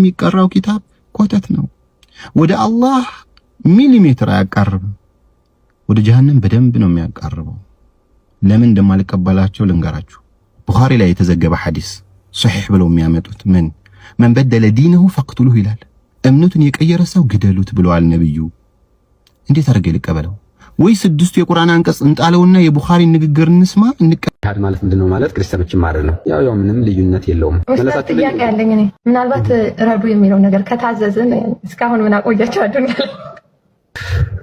የሚቀራው ኪታብ ኮተት ነው። ወደ አላህ ሚሊሜትር አያቃርብም፣ ወደ ጀሃነም በደንብ ነው የሚያቃርበው። ለምን እንደማልቀበላቸው ልንገራችሁ። ቡኻሪ ላይ የተዘገበ ሐዲስ ሶሒህ ብለው የሚያመጡት መን በደለ ዲነሁ ፈቅቱሉሁ ይላል። እምነቱን የቀየረ ሰው ግደሉት ብለዋል ነብዩ። እንዴት አድርጌ ልቀበለው? ወይ ስድስቱ የቁርአን አንቀጽ እንጣለውና የቡኻሪን ንግግር እንስማ? ጂሃድ ማለት ምንድነው? ማለት ክርስቲያኖችን ማረድ ነው። ያው ምንም ልዩነት የለውም። መለሳችሁ ጥያቄ ያለኝ እኔ ምናልባት ረዱ የሚለው ነገር ከታዘዝን እስካሁን ምን አቆያቸው አዱንያ ላይ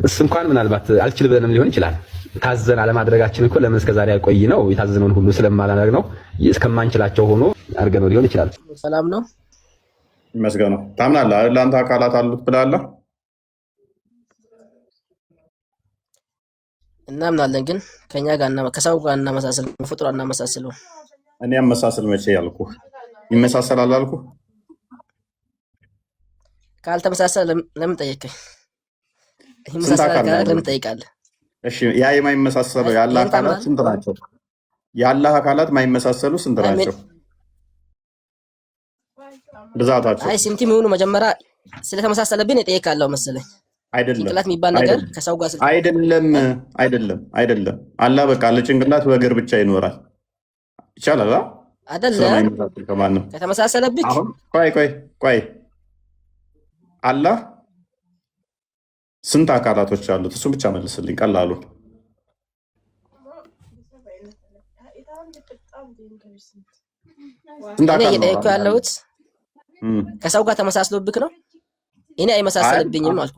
እሱ እንኳን ምናልባት አልችል ብለንም ሊሆን ይችላል። ታዘን አለማድረጋችን እኮ ለምን እስከዛሬ ያቆይ ነው የታዘነውን ሁሉ ስለማላደርግ ነው እስከማንችላቸው ሆኖ አድርገነው ሊሆን ይችላል። ሰላም ነው ይመስገነው። ታምናለህ አይደል? አንተ አካላት አሉት ብላለህ። እናምናለን፣ ግን ከኛ ጋር ከሰው ጋር እናመሳስል ፍጡር እናመሳስለው። እኔ አመሳስል መቼ ያልኩህ? ይመሳሰላል አልኩህ። ካልተመሳሰለ ለምን ጠየቀኝ? ይመሳሰላል ለምን ጠይቃለህ? እሺ ያ የማይመሳሰለው ያላህ አካላት ስንት ናቸው? ያላህ አካላት ማይመሳሰሉ ስንት ናቸው? ብዛታቸው። አይ ሲምቲ ምን መጀመሪያ ስለተመሳሰለብን እጠይቃለሁ መሰለኝ። አይደለም ጭንቅላት የሚባል ነገር ከሰው ጋር አይደለም። አላህ በቃ ለጭንቅላት በእግር ብቻ ይኖራል። ይቻላል አይደለም? ከተመሳሰለብኝ አሁን ቆይ አላህ ስንት አካላቶች አሉት? እሱ ብቻ መልስልኝ። ቀላሉ እኔ እየጠየኩ ያለሁት ከሰው ጋር ተመሳስሎብክ ነው። እኔ አይመሳሰልብኝም አልኩ።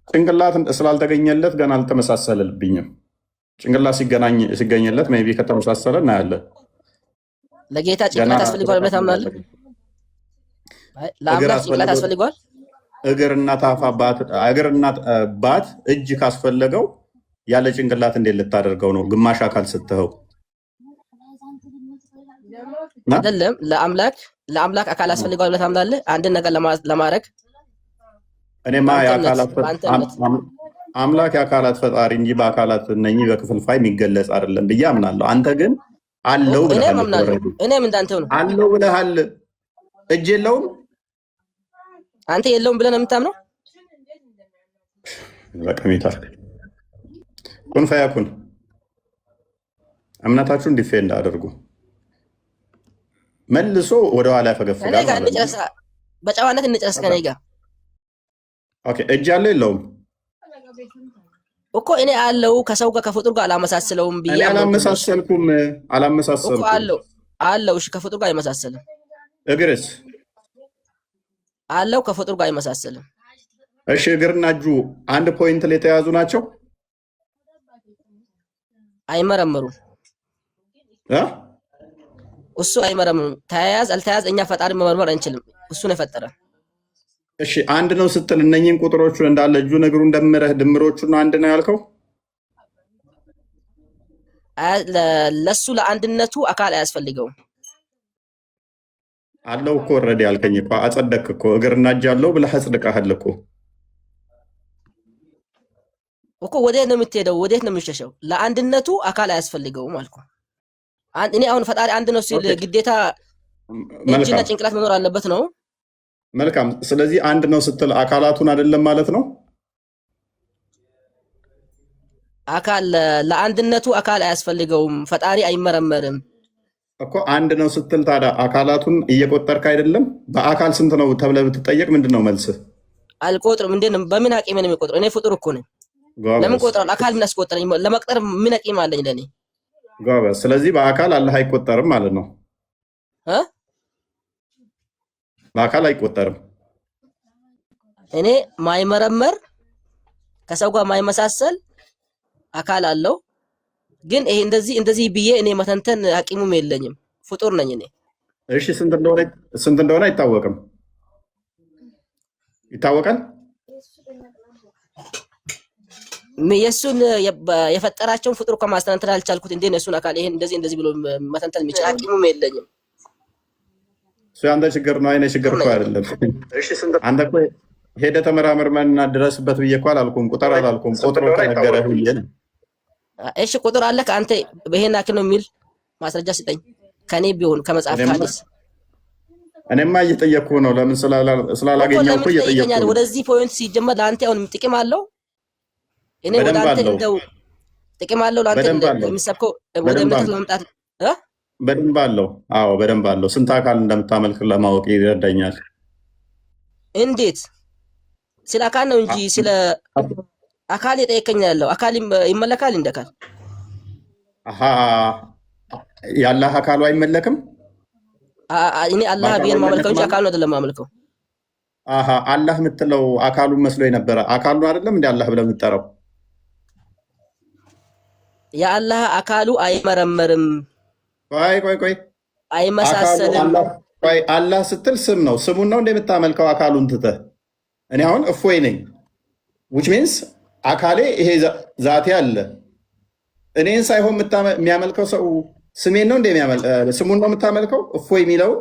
ጭንቅላት ስላልተገኘለት ገና አልተመሳሰለልብኝም። ጭንቅላት ሲገኝለት ሜይ ቢ ከተመሳሰለ እናያለን። ለጌታ ጭንቅላት ያስፈልገዋል ብለህ ታምናለህ? ለአምላክ ጭንቅላት ያስፈልገዋል? እግርና ባት እጅ ካስፈለገው ያለ ጭንቅላት እንዴት ልታደርገው ነው? ግማሽ አካል ስትኸው አይደለም። ለአምላክ አካል ያስፈልገዋል ብለህ ታምናለህ? አንድን ነገር ለማድረግ እኔማ አምላክ የአካላት ፈጣሪ እንጂ በአካላት እነኚህ በክፍልፋይ የሚገለጽ አይደለም ብዬ አምናለሁ። አንተ ግን አለው ብለሃል። እኔም እንዳንተው ነው። አለው ብለሃል። እጅ የለውም አንተ የለውም ብለህ ነው የምታምነው? በቀሚታ ኩን ፈያኩን እምነታችሁን ዲፌንድ አድርጉ። መልሶ ወደ ኋላ ያፈገፍጋል ማለት ነው። በጨዋነት እንጨርስ ከኔ ጋር። ኦኬ እጅ አለው የለውም እኮ እኔ አለው ከሰው ጋር ከፍጡር ጋር አላመሳስለውም ብዬ አላመሳሰልኩም እኮ አለው። እሺ ከፍጡር ጋር አይመሳሰልም። እግርስ አለው ከፍጡር ጋር አይመሳሰልም። እሺ እግርና እጁ አንድ ፖይንት ላይ የተያዙ ናቸው? አይመረምሩም። እሱ አይመረምሩም። ተያያዝ አልተያያዝ እኛ ፈጣሪ መመርመር አንችልም። እሱ ነው የፈጠረን። እሺ አንድ ነው ስትል እነኚህን ቁጥሮቹን እንዳለ እጁን እግሩን ደምረህ ድምሮቹን አንድ ነው ያልከው? ለሱ ለአንድነቱ አካል አያስፈልገውም። አለው እኮ ኦልሬዲ ያልከኝ እኮ አጸደቅ እኮ እግርና እጅ አለው ብለህ አጽድቀሃል እኮ ወዴት ነው የምትሄደው? ወዴት ነው የምትሸሸው? ለአንድነቱ አካል አያስፈልገውም አልኩ። እኔ አሁን ፈጣሪ አንድ ነው ሲል ግዴታ እጅና ጭንቅላት መኖር አለበት ነው? መልካም። ስለዚህ አንድ ነው ስትል አካላቱን አይደለም ማለት ነው? አካል ለአንድነቱ አካል አያስፈልገውም። ፈጣሪ አይመረመርም እኮ አንድ ነው ስትል ታዲያ አካላቱን እየቆጠርክ አይደለም? በአካል ስንት ነው ተብለህ ብትጠየቅ ምንድን ነው መልስህ? አልቆጥርም። እንዴ በምን አቂም ነው የሚቆጥረው? እኔ ፍጡር እኮ ነኝ። ለምን ቆጥራለሁ? አካል ምን አስቆጠረኝ? ለመቅጠር ምን አቂም አለኝ ለኔ? ጎበዝ። ስለዚህ በአካል አላህ አይቆጠርም ማለት ነው። በአካል አይቆጠርም። እኔ ማይመረመር ከሰው ጋር ማይመሳሰል አካል አለው። ግን ይሄ እንደዚህ ብዬ እኔ መተንተን አቂሙም የለኝም። ፍጡር ነኝ እኔ። እሺ ስንት እንደሆነ አይታወቅም? ይታወቃል? የሱን የፈጠራቸውን ፍጡር ከማስተንተን አልቻልኩት። እንዴ የሱን አካል ይሄን እንደዚህ ብሎ መተንተን የሚችል አቂሙም የለኝም። እሱ ያንተ ችግር ነው፣ አይኔ ችግር እኮ አይደለም። አንተ እኮ ሄደህ ተመራመርና ድረስበት ብዬ እኮ አላልኩም። ቁጥር አላልኩም። ቁጥሩ ከነገረህ ብዬ ነው። እሺ ቁጥር አለ ከአንተ ይሄን አክል ነው የሚል ማስረጃ ስጠኝ። ከኔ ቢሆን ከመጽሐፍ ሐዲስ እኔማ እየጠየቅኩ ነው። ለምን ስላላገኘው እኮ እየጠየቅኩ ነው። ወደዚህ ፖይንት ሲጀመር ለአንተ አሁን ጥቅም አለው። እኔ ወደ አንተ እንደው ጥቅም አለው ለአንተ የሚሰብከው ወደ እምነት ለመምጣት በደንብ አለው። አዎ በደንብ አለው። ስንት አካል እንደምታመልክ ለማወቅ ይረዳኛል። እንዴት? ስለ አካል ነው እንጂ ስለ አካል የጠየቀኝ ያለው አካል ይመለካል እንደካል የአላህ አካሉ አይመለክም። እኔ አላህ ብዬን ማመልከው እንጂ አካሉን አይደለም ማመልከው። አላህ የምትለው አካሉን መስሎ የነበረ አካሉን አይደለም እንደ አላህ ብለህ የምትጠራው። የአላህ አካሉ አይመረመርም። ቆይ አይመሳሰልም። አላህ ስትል ስም ነው። ስሙን ነው እንደምታመልከው አካሉን ትተህ። እኔ አሁን እፎይ ነኝ which means አካሌ ይሄ ዛቴ አለ። እኔን ሳይሆን የሚያመልከው ሰው ስሜን ነው ስሙን ነው የምታመልከው። እፎይ የሚለው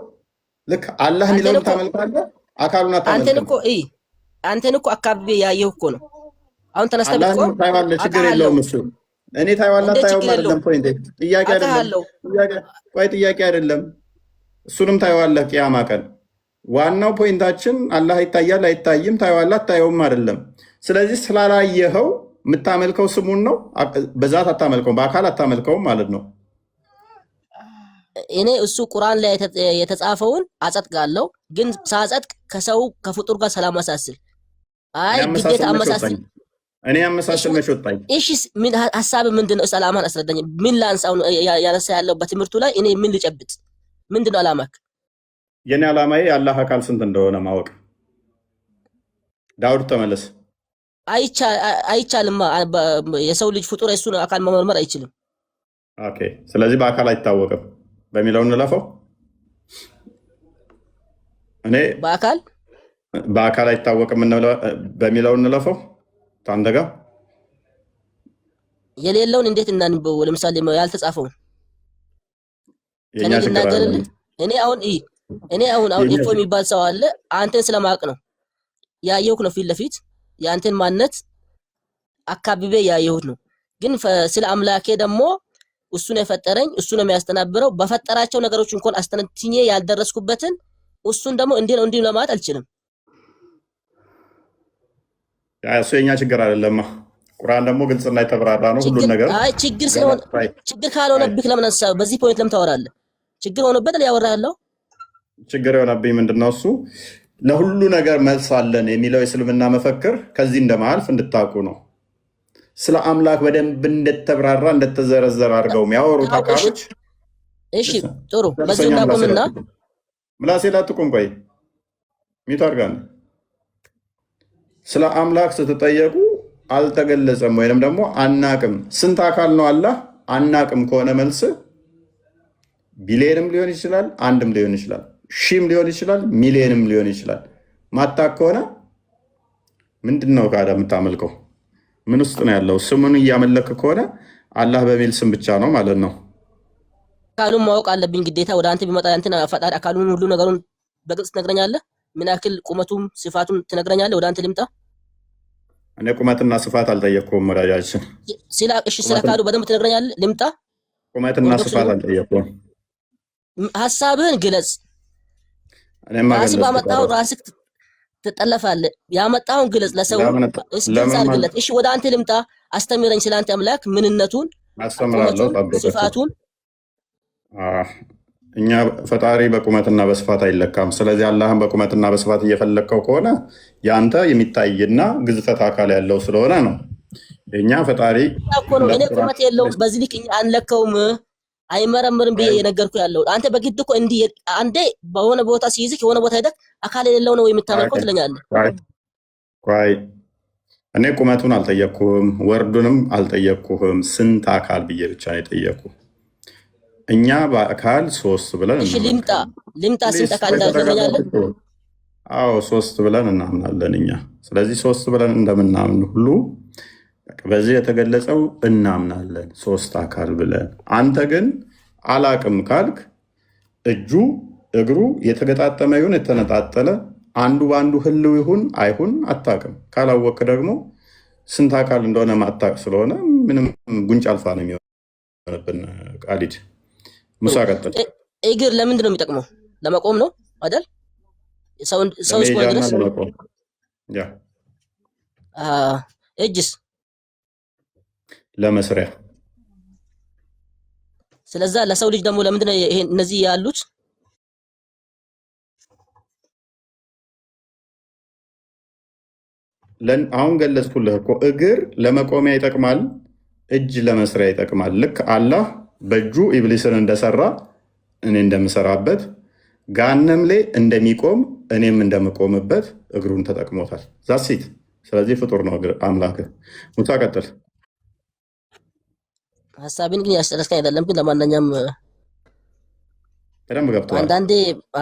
ልክ አላህ የሚለውን ታመልካለህ፣ አካሉን አታመልክም። አንተን እኮ አካባቢ ያየሁ እኮ ነው። አሁን ተነስተህ ብትቆም ታይዋለህ፣ ችግር የለውም እሱ። እኔ ታይዋለህ አታየውም አይደለም ፖይንት፣ ጥያቄ አይደለም። ጥያቄ አይደለም፣ እሱንም ታይዋለህ ቂያማ ቀን። ዋናው ፖይንታችን አላህ ይታያል አይታይም፣ ታይዋለህ አታየውም አይደለም። ስለዚህ ስላላየኸው የምታመልከው ስሙን ነው፣ በዛት አታመልከውም፣ በአካል አታመልከውም ማለት ነው። እኔ እሱ ቁርአን ላይ የተጻፈውን አጸድቃለሁ፣ ግን ሳጸድቅ ከሰው ከፍጡር ጋር ሰላም አሳስል። አይ ግዴታ አመሳስል። እኔ አመሳስል መች ወጣኝ? እሺ ምን ሐሳብ ምንድነው? ሰላማን አስረዳኝ። ምን ላንሳው ያነሳ ያለው በትምህርቱ ላይ እኔ ምን ልጨብጥ? ምንድነው አላማክ? የኔ አላማዬ የአላህ አካል ስንት እንደሆነ ማወቅ። ዳውድ ተመለስ። አይቻልማ። የሰው ልጅ ፍጡር እሱን አካል መመርመር አይችልም። ኦኬ፣ ስለዚህ በአካል አይታወቅም በሚለው እንለፈው። እኔ በአካል አይታወቅም በሚለው እንለፈው። ታንተ ጋር የሌለውን እንዴት እናንበው? ለምሳሌ ያልተጻፈውን ከኔ ልናገርልህ። እኔ አሁን ኢፎ የሚባል ሰው አለ። አንተን ስለማወቅ ነው ያየሁት ነው ፊት ለፊት የአንተን ማንነት አካባቢ ያየሁት ነው። ግን ስለ አምላኬ ደግሞ እሱ ነው የፈጠረኝ፣ እሱ ነው የሚያስተናብረው። በፈጠራቸው ነገሮች እንኳን አስተነትኜ ያልደረስኩበትን እሱን ደግሞ እንዴ ነው እንዴ ለማለት አልችልም። እሱ የኛ ችግር አይደለም። ቁርአን ደግሞ ግልጽና የተብራራ ነው ሁሉ ነገር። ችግር ካልሆነብህ ለምን ሐሳብ በዚህ ፖይንት ለምን ታወራለህ? ችግር ሆነበት ላይ ያወራለሁ። ችግር የሆነብኝ ምንድነው? እሱ ለሁሉ ነገር መልስ አለን የሚለው የእስልምና መፈክር ከዚህ እንደማልፍ እንድታውቁ ነው። ስለ አምላክ በደንብ እንደተብራራ እንደተዘረዘረ አድርገው የሚያወሩት አካሎች። እሺ ጥሩ፣ በዚህ እንዳቆምና ምላሴ ላትቁም። ቆይ ሚቱ አድርጋን ስለ አምላክ ስትጠየቁ አልተገለጸም ወይንም ደግሞ አናቅም። ስንት አካል ነው አላህ? አናቅም ከሆነ መልስ ቢሊየንም ሊሆን ይችላል፣ አንድም ሊሆን ይችላል፣ ሺም ሊሆን ይችላል፣ ሚሊየንም ሊሆን ይችላል። ማታቅ ከሆነ ምንድን ነው ካዳ የምታመልከው? ምን ውስጥ ነው ያለው? ስሙን እያመለክ ከሆነ አላህ በሚል ስም ብቻ ነው ማለት ነው። አካሉን ማወቅ አለብኝ ግዴታ። ወደ አንተ ቢመጣ አንተን ፈጣሪ አካሉን ሁሉ ነገሩን በግልጽ ትነግረኛለህ። ምን ያክል ቁመቱም ስፋቱም ትነግረኛለህ። ወደ አንተ ልምጣ። እኔ ቁመትና ስፋት አልጠየቅኩም ወዳጃችን። ስለ አካሉ በደንብ ትነግረኛለህ። ልምጣ። ቁመትና ስፋት አልጠየቅኩም። ሐሳብህን ግለጽ። ራስህ ባመጣኸው ራስህ ትጠለፋለህ። ያመጣኸውን ግለጽ ለሰው ግልጽ አድርግለት። እሺ ወደ አንተ ልምጣ። አስተምረኝ ስለ አንተ አምላክ ምንነቱን፣ ስፋቱን። እኛ ፈጣሪ በቁመትና በስፋት አይለካም። ስለዚህ አላህን በቁመትና በስፋት እየፈለግከው ከሆነ የአንተ የሚታይና ግዝፈት አካል ያለው ስለሆነ ነው። እኛ ፈጣሪ እኔ ቁመት የለውም በዚህ ልክ አንለካውም፣ አይመረምርም ብዬ የነገርኩህ ያለው አንተ በግድ እኮ እንዲህ አንዴ በሆነ ቦታ ሲይዝህ የሆነ ቦታ ሄደህ አካል የሌለው ነው የምታመልከው ትለኛለህ። ቆይ እኔ ቁመቱን አልጠየቅኩህም፣ ወርዱንም አልጠየቅኩህም። ስንት አካል ብዬ ብቻ ነው የጠየቅኩህ። እኛ በአካል ሶስት ብለን ልምጣ ስንት አካል እንዳልተመኛለን? አዎ ሶስት ብለን እናምናለን እኛ። ስለዚህ ሶስት ብለን እንደምናምን ሁሉ በዚህ የተገለጸው እናምናለን ሶስት አካል ብለን። አንተ ግን አላቅም ካልክ እጁ እግሩ የተገጣጠመ ይሁን የተነጣጠለ አንዱ በአንዱ ህልው ይሁን አይሁን አታቅም። ካላወቅ ደግሞ ስንት አካል እንደሆነ ማታቅ ስለሆነ ምንም ጉንጭ አልፋ ነው የሚሆንብን። ቃሊድ ሙሳ ቀጥል። እግር ለምንድን ነው የሚጠቅመው? ለመቆም ነው አይደል? ሰው እስከሆነ ድረስ ያ እጅስ ለመስሪያ። ስለዛ ለሰው ልጅ ደግሞ ለምንድን ነው ይሄ እነዚህ ያሉት? አሁን ገለጽኩልህ እኮ እግር ለመቆሚያ ይጠቅማል፣ እጅ ለመስሪያ ይጠቅማል። ልክ አላህ በእጁ ኢብሊስን እንደሰራ እኔ እንደምሰራበት ጋነም ላይ እንደሚቆም እኔም እንደምቆምበት እግሩን ተጠቅሞታል። ዛሲት ስለዚህ ፍጡር ነው እግር አምላክ። ሙሳ ቀጥል። ሐሳቤን ግን ያስጨረስከኝ አይደለም። ግን ለማንኛውም በደንብ ገብቶሃል። አንዳንዴ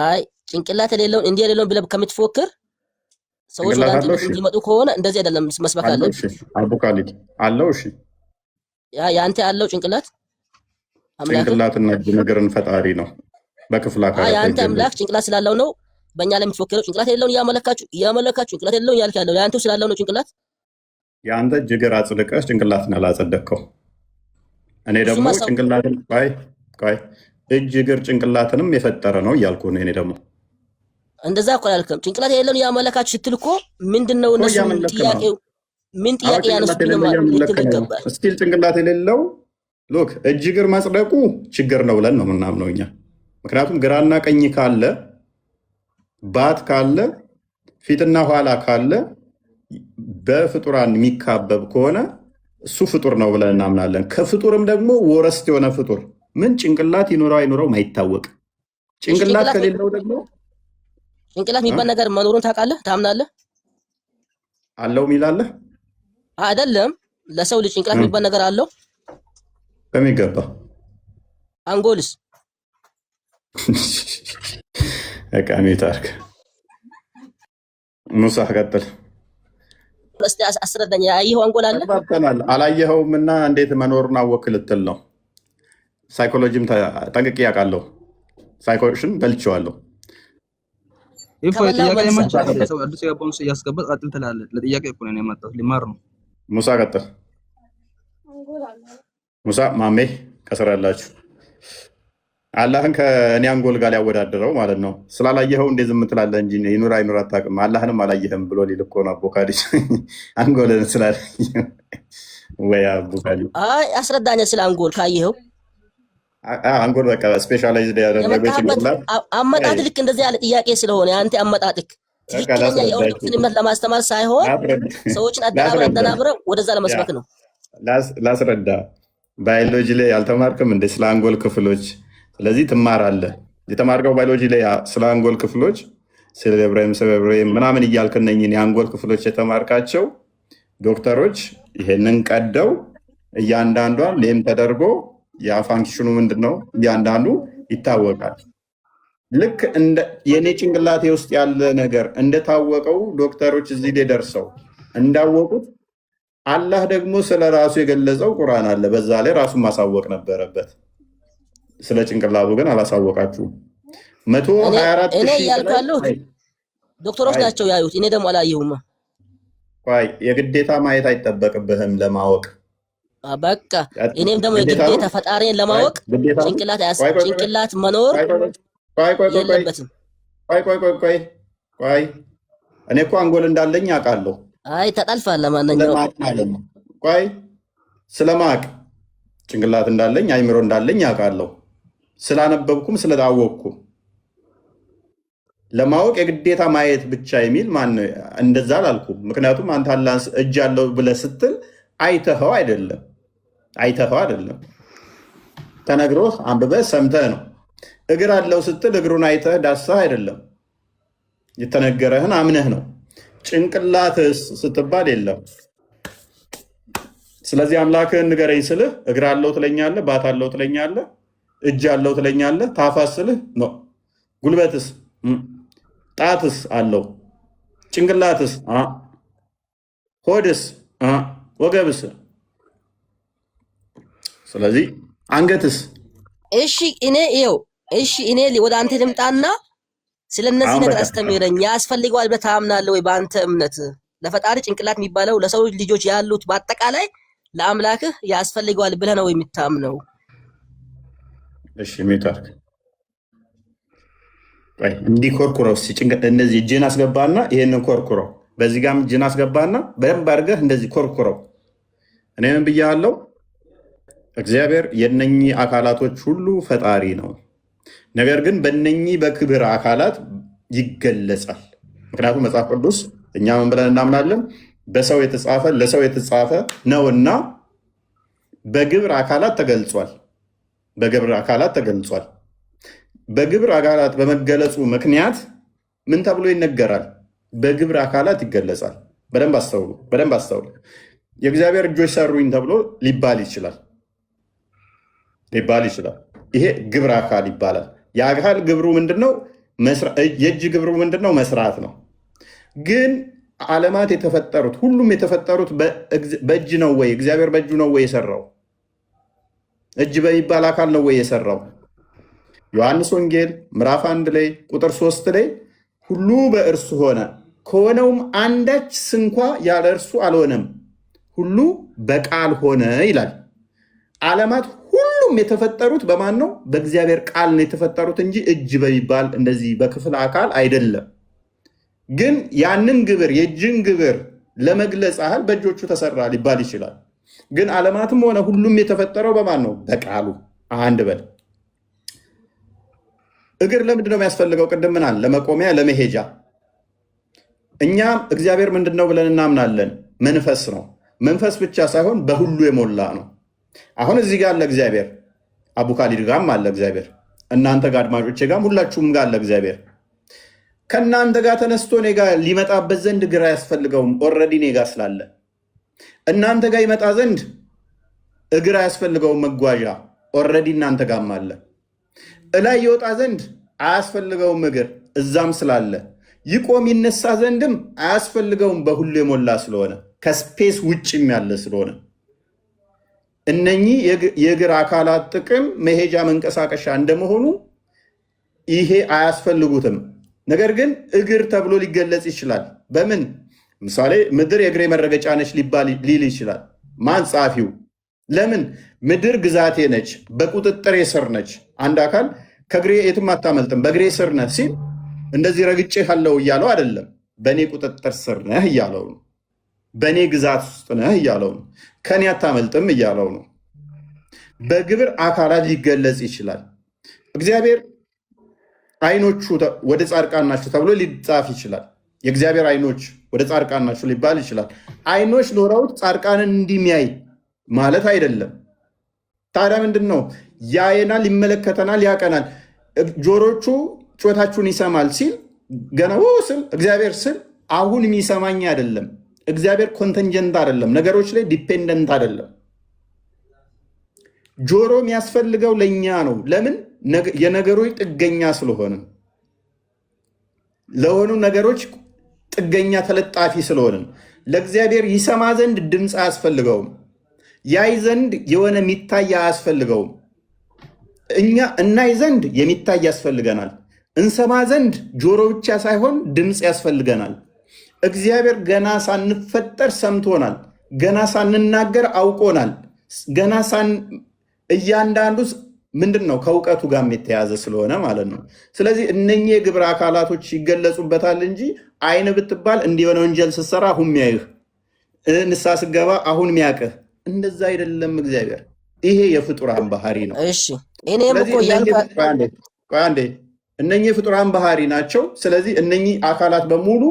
አይ ጭንቅላት የሌለውን እንዲህ የሌለውን ብለህ ከምትፎክር ሰዎች ወደ አንተ እንዲመጡ ከሆነ እንደዚህ አይደለም መስበክ አለብህ። እሺ አቡካሊድ አለው። እሺ ያንተ ያለው ጭንቅላት አምላክ ጭንቅላትና ነገርን ፈጣሪ ነው። በክፍል አካል ያንተ አምላክ ጭንቅላት ስላለው ነው በእኛ ላይ የምትፎክረው። ጭንቅላት የሌለውን ያመለካችሁ ጭንቅላት የሌለውን ያልክ ያለው ያንተው ስላለው ነው ጭንቅላት። ያንተ ጅግር አጽድቀህ ጭንቅላትን አላጸደቅከው። እኔ ደግሞ ጭንቅላትን ቆይ እጅ እግር ጭንቅላትንም የፈጠረ ነው እያልኩ ነው። እኔ ደግሞ እንደዛ እኮ አላልክም። ጭንቅላት የሌለውን ያመለካችሁ ስትል እኮ ምንድነው እነሱ ጥያቄው ምን ጥያቄ ያነሱት ነው ማለት ይገባል። ስቲል ጭንቅላት የሌለው ሎክ እጅ እግር ማጽደቁ ችግር ነው ብለን ነው ምናምነው እኛ። ምክንያቱም ግራና ቀኝ ካለ ባት ካለ ፊትና ኋላ ካለ በፍጡራን የሚካበብ ከሆነ እሱ ፍጡር ነው ብለን እናምናለን። ከፍጡርም ደግሞ ወረስት የሆነ ፍጡር ምን ጭንቅላት ይኖረው አይኖረው ማይታወቅ ጭንቅላት ከሌለው ደግሞ ጭንቅላት የሚባል ነገር መኖሩን ታውቃለህ? ታምናለህ? አለው ሚላለህ አይደለም። ለሰው ልጅ ጭንቅላት የሚባል ነገር አለው በሚገባ። አንጎልስ እቃሚታርክ ሙሳ ቀጥል። እስቲ አስረዳኝ። ያየኸው አንጎል አለ? አላየኸውም እና እንዴት መኖሩን አወክ ልትል ነው? ሳይኮሎጂም ጠንቅቄ ያውቃለሁ። ሳይኮሎጂን በልቼዋለሁ። ሙሳ ቀጥል። ሙሳ ማሜ ከስር ያላችሁ አላህን ከእኔ አንጎል ጋር ሊያወዳድረው ማለት ነው። ስላላየኸው እንዴ ዝም ትላለህ እንጂ ይኑር አይኑር አታውቅም። አላህንም አላየህም ብሎ ሊል እኮ ነው አቦካዲ አንጎልን ስላላየኸው። ወይ አቦካዲ አይ አስረዳኝ ስለ አንጎል ካየኸው። አንጎል በቃ ስፔሻላይዝድ ያደረገው ጭንቅላት አመጣጥ ልክ እንደዚህ ያለ ጥያቄ ስለሆነ አንተ አመጣጥክ ትክክለኛ የእውቀትን እምነት ለማስተማር ሳይሆን ሰዎችን አደናብረህ ወደዛ ለመስበክ ነው። ላስረዳ። ባዮሎጂ ላይ ያልተማርክም እንደ ስለ አንጎል ክፍሎች? ስለዚህ ትማራለህ። የተማርከው ባዮሎጂ ላይ ስለ አንጎል ክፍሎች ሴሬብረም ምናምን እያልክ እነኝን የአንጎል ክፍሎች የተማርካቸው ዶክተሮች ይሄንን ቀደው እያንዳንዷን ሌም ተደርጎ ያ ፋንክሽኑ ምንድነው እያንዳንዱ ይታወቃል። ልክ እንደ የኔ ጭንቅላቴ ውስጥ ያለ ነገር እንደታወቀው ዶክተሮች እዚህ ላይ ደርሰው እንዳወቁት አላህ ደግሞ ስለ ራሱ የገለጸው ቁርአን አለ። በዛ ላይ ራሱን ማሳወቅ ነበረበት። ስለ ጭንቅላቱ ግን አላሳወቃችሁም። 124 እኔ ያልካለሁ ዶክተሮች ናቸው ያዩት። እኔ ደግሞ አላየሁም። ቆይ የግዴታ ማየት አይጠበቅብህም ለማወቅ። በቃ እኔም ደግሞ የግዴታ ፈጣሪን ለማወቅ ጭንቅላት መኖር የለበትም። ቆይ እኔ እኮ አንጎል እንዳለኝ አውቃለሁ። አይ ተጣልፋል። ለማንኛውም ቆይ ስለማቅ ጭንቅላት እንዳለኝ አይምሮ እንዳለኝ አውቃለሁ። ስላነበብኩም ስለታወቅኩም ለማወቅ የግዴታ ማየት ብቻ የሚል ማን እንደዛ አላልኩም። ምክንያቱም አንተ አላህ እጅ አለው ብለህ ስትል አይተኸው አይደለም ተነግሮህ አንብበህ ሰምተህ ነው። እግር አለው ስትል እግሩን አይተህ ዳሰህ አይደለም፣ የተነገረህን አምነህ ነው። ጭንቅላትስ ስትባል የለም። ስለዚህ አምላክህን ንገረኝ ስልህ እግር አለው ትለኛለህ፣ ባት አለው ትለኛለህ፣ እጅ አለው ትለኛለህ። ታፋስ ስልህ ነው። ጉልበትስ፣ ጣትስ አለው። ጭንቅላትስ፣ ሆድስ፣ ወገብስ፣ ስለዚህ አንገትስ። እሺ እኔ ወደ አንተ ልምጣና ስለነዚህ ነገር አስተምረኝ። ያስፈልገዋል ብለህ ታምናለህ ወይ? በአንተ እምነት ለፈጣሪ ጭንቅላት የሚባለው ለሰው ልጆች ያሉት በአጠቃላይ ለአምላክህ ያስፈልገዋል ብለህ ነው የምታምነው? እሺ ሚታርክ እንዲህ ኮርኩረው እንደዚህ እጅን አስገባና ይሄንን ኮርኩረው፣ በዚህ ጋርም እጅን አስገባና በደንብ አድርገህ እንደዚህ ኮርኩረው። እኔ ምን ብያለሁ? እግዚአብሔር የነኚህ አካላቶች ሁሉ ፈጣሪ ነው። ነገር ግን በነኚህ በክብር አካላት ይገለጻል። ምክንያቱም መጽሐፍ ቅዱስ እኛ ምን ብለን እናምናለን? በሰው የተጻፈ ለሰው የተጻፈ ነውና በግብር አካላት ተገልጿል። በግብር አካላት ተገልጿል። በግብር አካላት በመገለጹ ምክንያት ምን ተብሎ ይነገራል? በግብር አካላት ይገለጻል። በደንብ አስተውሉ፣ በደንብ አስተውሉ። የእግዚአብሔር እጆች ሰሩኝ ተብሎ ሊባል ይችላል። ይሄ ግብር አካል ይባላል። የአካል ግብሩ ምንድነው? የእጅ ግብሩ ምንድነው? መስራት ነው። ግን ዓለማት የተፈጠሩት ሁሉም የተፈጠሩት በእጅ ነው ወይ? እግዚአብሔር በእጁ ነው ወይ የሰራው? እጅ በሚባል አካል ነው ወይ የሰራው? ዮሐንስ ወንጌል ምዕራፍ 1 ላይ ቁጥር 3 ላይ ሁሉ በእርሱ ሆነ፣ ከሆነውም አንዳች ስንኳ ያለ እርሱ አልሆነም፣ ሁሉ በቃል ሆነ ይላል። ዓለማት ሁሉም የተፈጠሩት በማን ነው? በእግዚአብሔር ቃል ነው የተፈጠሩት እንጂ እጅ በሚባል እንደዚህ በክፍል አካል አይደለም። ግን ያንን ግብር የእጅን ግብር ለመግለጽ ያህል በእጆቹ ተሰራ ሊባል ይችላል። ግን ዓለማትም ሆነ ሁሉም የተፈጠረው በማን ነው? በቃሉ። አንድ በል። እግር ለምንድን ነው የሚያስፈልገው? ቅድም ምናል? ለመቆሚያ ለመሄጃ። እኛም እግዚአብሔር ምንድን ነው ብለን እናምናለን? መንፈስ ነው። መንፈስ ብቻ ሳይሆን በሁሉ የሞላ ነው። አሁን እዚህ ጋር አለ እግዚአብሔር፣ አቡካሊድ ጋርም አለ እግዚአብሔር፣ እናንተ ጋር አድማጮቼ ጋርም ሁላችሁም ጋር አለ እግዚአብሔር። ከእናንተ ጋር ተነስቶ እኔ ጋር ሊመጣበት ዘንድ እግር አያስፈልገውም። ኦልሬዲ እኔ ጋር ስላለ እናንተ ጋር ይመጣ ዘንድ እግር አያስፈልገውም። መጓዣ ኦልሬዲ እናንተ ጋርም አለ። እላይ ይወጣ ዘንድ አያስፈልገውም እግር፣ እዛም ስላለ። ይቆም ይነሳ ዘንድም አያስፈልገውም፣ በሁሉ የሞላ ስለሆነ፣ ከስፔስ ውጭም ያለ ስለሆነ። እነኚህ የእግር አካላት ጥቅም መሄጃ መንቀሳቀሻ እንደመሆኑ ይሄ አያስፈልጉትም። ነገር ግን እግር ተብሎ ሊገለጽ ይችላል። በምን ምሳሌ? ምድር የእግሬ መረገጫ ነች ሊል ይችላል። ማን? ጸሐፊው። ለምን? ምድር ግዛቴ ነች፣ በቁጥጥሬ ስር ነች። አንድ አካል ከእግሬ የትም አታመልጥም፣ በእግሬ ስር ነህ ሲል እንደዚህ ረግጬ ካለው እያለው አይደለም። በእኔ ቁጥጥር ስር ነህ እያለው ነው። በእኔ ግዛት ውስጥ ነህ እያለው ነው። ከኔ አታመልጥም እያለው ነው። በግብር አካላት ሊገለጽ ይችላል። እግዚአብሔር አይኖቹ ወደ ጻድቃን ናቸው ተብሎ ሊጻፍ ይችላል። የእግዚአብሔር አይኖች ወደ ጻድቃን ናቸው ሊባል ይችላል። አይኖች ኖረውት ጻድቃንን እንዲሚያይ ማለት አይደለም። ታዲያ ምንድን ነው? ያየናል፣ ይመለከተናል፣ ያቀናል። ጆሮቹ ጩኸታችሁን ይሰማል ሲል ገና ስል እግዚአብሔር ስል አሁን የሚሰማኝ አይደለም። እግዚአብሔር ኮንተንጀንት አይደለም፣ ነገሮች ላይ ዲፔንደንት አይደለም። ጆሮ የሚያስፈልገው ለእኛ ነው። ለምን? የነገሮች ጥገኛ ስለሆነ፣ ለሆኑ ነገሮች ጥገኛ ተለጣፊ ስለሆነ። ለእግዚአብሔር ይሰማ ዘንድ ድምፅ አያስፈልገውም። ያይ ዘንድ የሆነ የሚታይ አያስፈልገውም። እኛ እናይ ዘንድ የሚታይ ያስፈልገናል። እንሰማ ዘንድ ጆሮ ብቻ ሳይሆን ድምፅ ያስፈልገናል። እግዚአብሔር ገና ሳንፈጠር ሰምቶናል። ገና ሳንናገር አውቆናል። ገና እያንዳንዱ ምንድን ነው ከእውቀቱ ጋር የተያዘ ስለሆነ ማለት ነው። ስለዚህ እነኚህ የግብረ አካላቶች ይገለጹበታል እንጂ አይን ብትባል እንዲሆነ ወንጀል ስትሰራ አሁን ሚያይህ፣ ንስሐ ስገባ አሁን ሚያቅህ፣ እንደዛ አይደለም እግዚአብሔር። ይሄ የፍጡራን ባህሪ ነው። እሺ እኔም እኮ አንዴ እነኚህ የፍጡራን ባህሪ ናቸው። ስለዚህ እነኚህ አካላት በሙሉ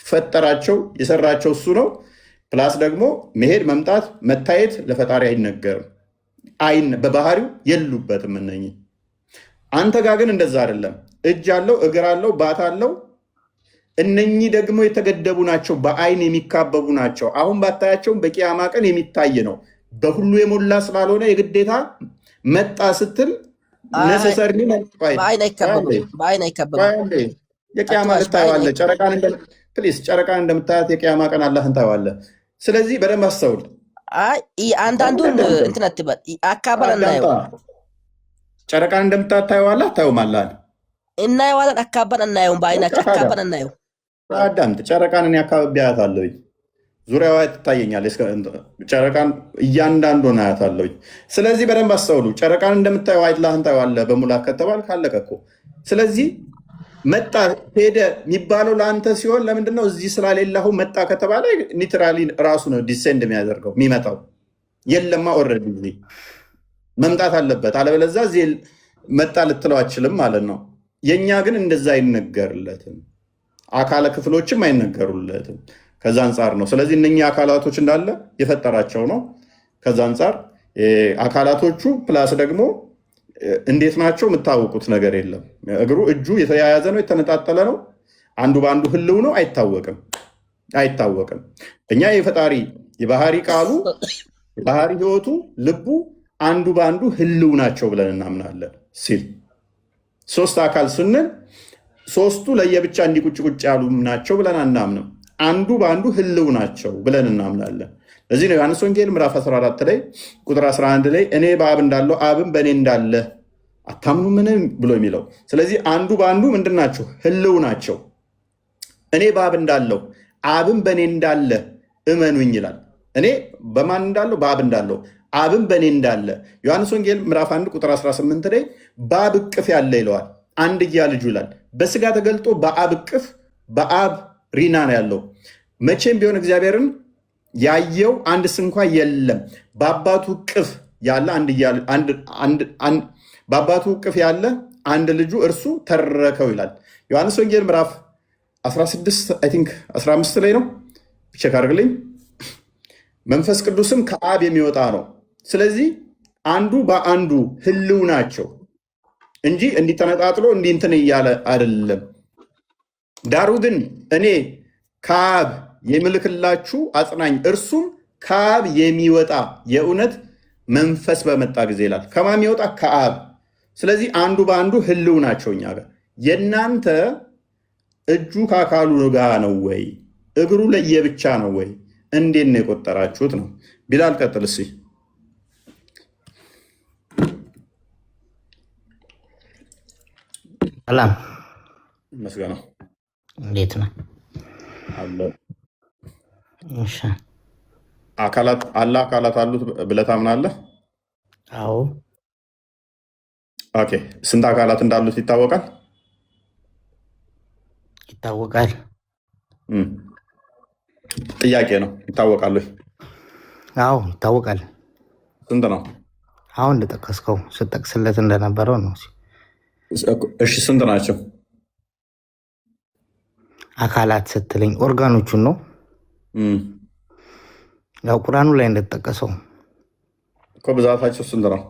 ፈጠራቸው፣ የሰራቸው እሱ ነው። ፕላስ ደግሞ መሄድ፣ መምጣት፣ መታየት ለፈጣሪ አይነገርም። በባህሪው የሉበትም እነኚህ። አንተ ጋር ግን እንደዛ አይደለም። እጅ አለው፣ እግር አለው፣ ባት አለው። እነኚህ ደግሞ የተገደቡ ናቸው፣ በአይን የሚካበቡ ናቸው። አሁን ባታያቸውም በቂያማ ቀን የሚታይ ነው። በሁሉ የሞላ ስላልሆነ የግዴታ መጣ ስትል ነሰሰሪ በአይን አይካበቡም። የቂያማ ልታየዋለህ። ጨረቃን እንደምታያት የቂያማ ቀን አላህን ታየዋለህ። ስለዚህ በደንብ አስተውል። አንዳንዱን እንትን አትበል፣ አካባል እናየው። ጨረቃን እንደምታያት ታየዋለህ፣ ታየውማለህ፣ እናየዋለን። አካባል እናየውም፣ በአይናችን አካባል እናየው። አዳምጥ። ጨረቃን እኔ አካባቢ አያታለሁኝ፣ ዙሪያዋ ትታየኛለች። ጨረቃን እያንዳንዱን አያታለሁኝ። ስለዚህ በደንብ አስተውሉ። ጨረቃን እንደምታየው አላህን ታየዋለህ በሙላት ከተባል ካለቀ እኮ። ስለዚህ መጣ ሄደ የሚባለው ለአንተ ሲሆን ለምንድነው እዚህ ስላሌላሁ መጣ ከተባለ ሊትራሊ ራሱ ነው ዲሴንድ የሚያደርገው የሚመጣው። የለማ ኦልሬዲ እዚህ መምጣት አለበት፣ አለበለዚያ እዚህ መጣ ልትለው አችልም ማለት ነው። የእኛ ግን እንደዛ አይነገርለትም፣ አካለ ክፍሎችም አይነገሩለትም። ከዛ አንጻር ነው። ስለዚህ እነኚህ አካላቶች እንዳለ የፈጠራቸው ነው። ከዛ አንጻር አካላቶቹ ፕላስ ደግሞ እንዴት ናቸው የምታወቁት ነገር የለም። እግሩ እጁ የተያያዘ ነው፣ የተነጣጠለ ነው፣ አንዱ በአንዱ ህልው ነው፣ አይታወቅም። እኛ የፈጣሪ የባህሪ ቃሉ የባህሪ ህይወቱ ልቡ አንዱ በአንዱ ህልው ናቸው ብለን እናምናለን ሲል ሶስት አካል ስንል ሶስቱ ለየብቻ እንዲቁጭ ቁጭ ያሉ ናቸው ብለን አናምንም። አንዱ በአንዱ ህልው ናቸው ብለን እናምናለን። ለዚህ ነው ዮሐንስ ወንጌል ምዕራፍ 14 ላይ ቁጥር 11 ላይ እኔ በአብ እንዳለው አብም በእኔ እንዳለ አታምኑ ምንም ብሎ የሚለው። ስለዚህ አንዱ በአንዱ ምንድን ናቸው? ህልው ናቸው። እኔ በአብ እንዳለው አብም በእኔ እንዳለ እመኑኝ ይላል። እኔ በማን እንዳለው? በአብ እንዳለው አብም በእኔ እንዳለ። ዮሐንስ ወንጌል ምዕራፍ 1 ቁጥር 18 ላይ በአብ እቅፍ ያለ ይለዋል። አንድያ ልጁ ይላል። በስጋ ተገልጦ በአብ እቅፍ በአብ ሪና ነው ያለው። መቼም ቢሆን እግዚአብሔርን ያየው አንድ ስንኳ የለም። በአባቱ እቅፍ ያለ በአባቱ እቅፍ ያለ አንድ ልጁ እርሱ ተረከው ይላል። ዮሐንስ ወንጌል ምዕራፍ 15 ላይ ነው፣ ቼክ አድርግልኝ። መንፈስ ቅዱስም ከአብ የሚወጣ ነው። ስለዚህ አንዱ በአንዱ ህልው ናቸው እንጂ እንዲተነጣጥሎ እንትን እያለ አይደለም። ዳሩ ግን እኔ ከአብ የምልክላችሁ አጽናኝ እርሱም ከአብ የሚወጣ የእውነት መንፈስ በመጣ ጊዜ ይላል። ከማን የሚወጣ? ከአብ። ስለዚህ አንዱ በአንዱ ህልው ናቸው። እኛ ጋር የእናንተ እጁ ከአካሉ ጋር ነው ወይ? እግሩ ለየብቻ ነው ወይ? እንዴት ነው የቆጠራችሁት ነው? ቢላል ቀጥል እስኪ። ሰላም መስገነው እንዴት ነው? አለ እሺ አካላት አሉት ብለህ ታምናለህ? አዎ። ኦኬ ስንት አካላት እንዳሉት ይታወቃል? ይታወቃል። ጥያቄ ነው። ይታወቃሉ? አዎ ይታወቃል። ስንት ነው? አሁን እንደጠቀስከው ስጠቅስለት እንደነበረው ነው። እሺ ስንት ናቸው? አካላት ስትለኝ ኦርጋኖቹን ነው። ያው ቁርአኑ ላይ እንደተጠቀሰው እኮ ብዛታቸው ስንት ነው?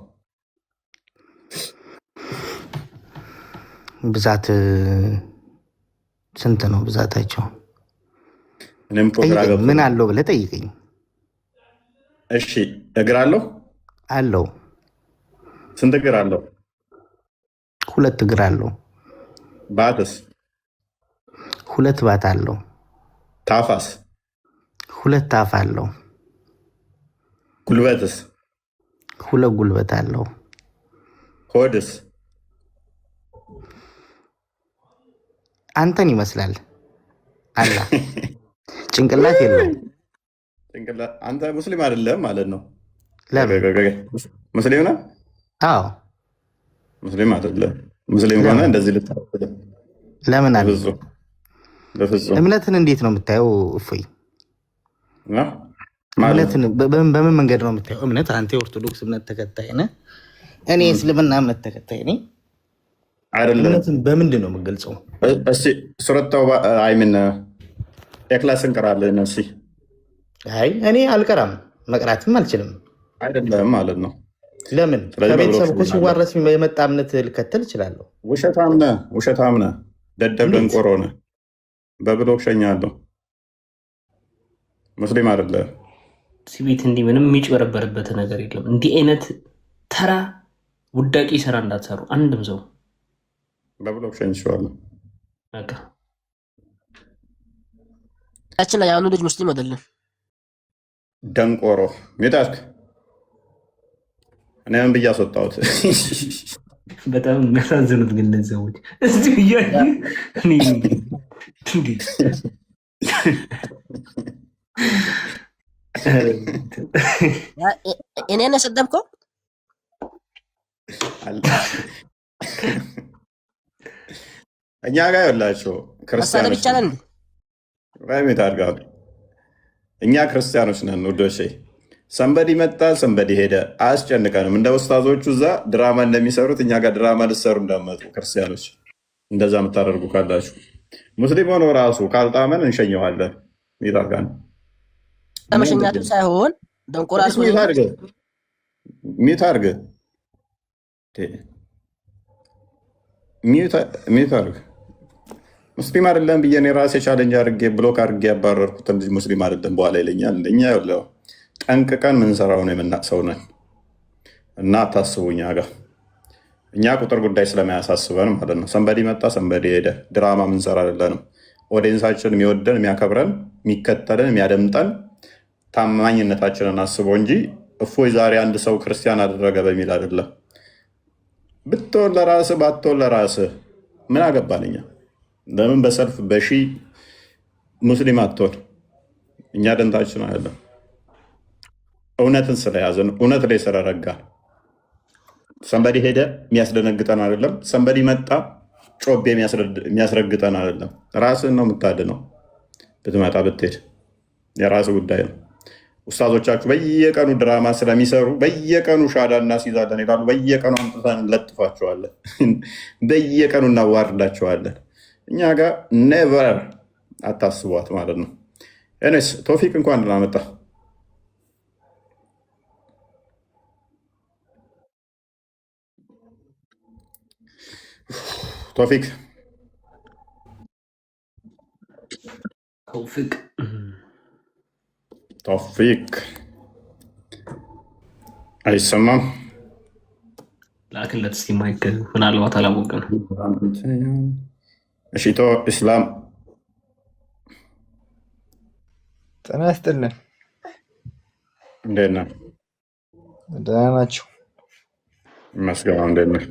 ብዛት ስንት ነው ብዛታቸው? ምን አለው ብለህ ጠይቀኝ። እሺ እግር አለው? አለው። ስንት እግር አለው? 2 እግር አለው። ባትስ? 2 ባት አለው። ታፋስ? 2 ታፍ አለው። ጉልበትስ? 2 ጉልበት አለው። ሆድስ? አንተን ይመስላል። አላ ጭንቅላት የለውም። አንተ ሙስሊም አይደለም ማለት ነው? ለምን? ሙስሊም ነህ? አዎ። ሙስሊም አይደለም። ሙስሊም ሆነ እንደዚህ ልታደርግ ለምን አለ? በፍጹም። እምነትን እንዴት ነው የምታየው? እፎይ እምነትን በምን መንገድ ነው የምታየው? እምነት አንተ የኦርቶዶክስ እምነት ተከታይ ነህ፣ እኔ እስልምና እምነት ተከታይ ነኝ። አይደለም። እምነትን በምንድን ነው የምገልጸው? እስኪ ሱረት ተውባ አይምን ኢኽላስ እንቀራለን። እስኪ አይ እኔ አልቀራም፣ መቅራትም አልችልም። አይደለም ማለት ነው። ለምን? ከቤተሰብ እኮ ሲዋረስ የመጣ እምነት ልከተል እችላለሁ። ውሸታም ነህ፣ ደደብ ደንቆሮ ነህ። በብሎክ ሸኛለሁ። ሙስሊም አይደለም። ሲቤት እንዲህ ምንም የሚጭበረበርበት ነገር የለም። እንዲህ አይነት ተራ ውዳቂ ስራ እንዳትሰሩ አንድም ሰው። በብሎክ ሸኝቼዋለሁ። ታችን ላይ ያኑ ልጅ ሙስሊም አይደለም። ደንቆሮ ሚጣክ እኔ ምን ብዬ አስወጣሁት? በጣም የሚያሳዝኑት ግን እነዚህ ሰዎች እስቲ እያዩ እኔን የሰደብከው እኛ ጋር ያላቸው መሳደብ ክርስቲያኖች ይቻላል እንዴ? ራይሜት አድርጋሉ። እኛ ክርስቲያኖች ነን ውዶቼ። ሰንበዲ መጣ ሰንበዲ ሄደ አያስጨንቀንም። እንደ ኡስታዞቹ እዛ ድራማ እንደሚሰሩት እኛ ጋር ድራማ ልሰሩ እንዳመጡ ክርስቲያኖች እንደዛ የምታደርጉ ካላችሁ ሙስሊም ሆኖ ራሱ ካልጣመን እንሸኘዋለን። ይታርጋን ለመሸኛቱ ሳይሆን ደንቆራል ሚዩት አድርግ ሚዩት አድርግ። ሙስሊም አይደለም ብዬ እኔ ራሴ ቻለንጅ አድርጌ ብሎክ አድርጌ ያባረርኩትን ልጅ ሙስሊም አይደለም በኋላ ይለኛል። እኛ ያለው ጠንቅቀን ምንሰራውን የምናቅ ሰው ነን እና አታስቡ እኛ ጋር እኛ ቁጥር ጉዳይ ስለማያሳስበን ማለት ነው። ሰንበዲ መጣ ሰንበዲ ሄደ ድራማ ምንሰራ አይደለንም። ኦዲየንሳችን የሚወደን የሚያከብረን የሚከተለን የሚያደምጠን ታማኝነታችንን አስቦ እንጂ እፎይ ዛሬ አንድ ሰው ክርስቲያን አደረገ በሚል አይደለም። ብትሆን ለራስህ ባትሆን ለራስህ ምን አገባን እኛ። ለምን በሰልፍ በሺ ሙስሊም አትሆን? እኛ ደንታችን አይደለም። እውነትን ስለያዘን እውነት ላይ ስለረጋ ሰንበዲ ሄደ የሚያስደነግጠን አይደለም። ሰንበዲ መጣ ጮቤ የሚያስረግጠን አይደለም። ራስህን ነው የምታድነው። ብትመጣ ብትሄድ የራስ ጉዳይ ነው። ኡስታዞቻችሁ በየቀኑ ድራማ ስለሚሰሩ በየቀኑ ሻዳ እናስይዛለን ይላሉ። በየቀኑ አምጥተን እንለጥፋቸዋለን። በየቀኑ እናዋርዳቸዋለን። እኛ ጋር ኔቨር አታስቧት ማለት ነው። ኤኒዌይስ ቶፊቅ እንኳን ደህና መጣ። ቶፊቅ ቶፊቅ አይሰማም። ላክለት እስኪ ማይክ ምናልባት አላወቅም። እሺቶ ኢስላም ጤና ይስጥልን። እንዴት ነህ? ደህና ናቸው ይመስገን። እንዴት ነህ?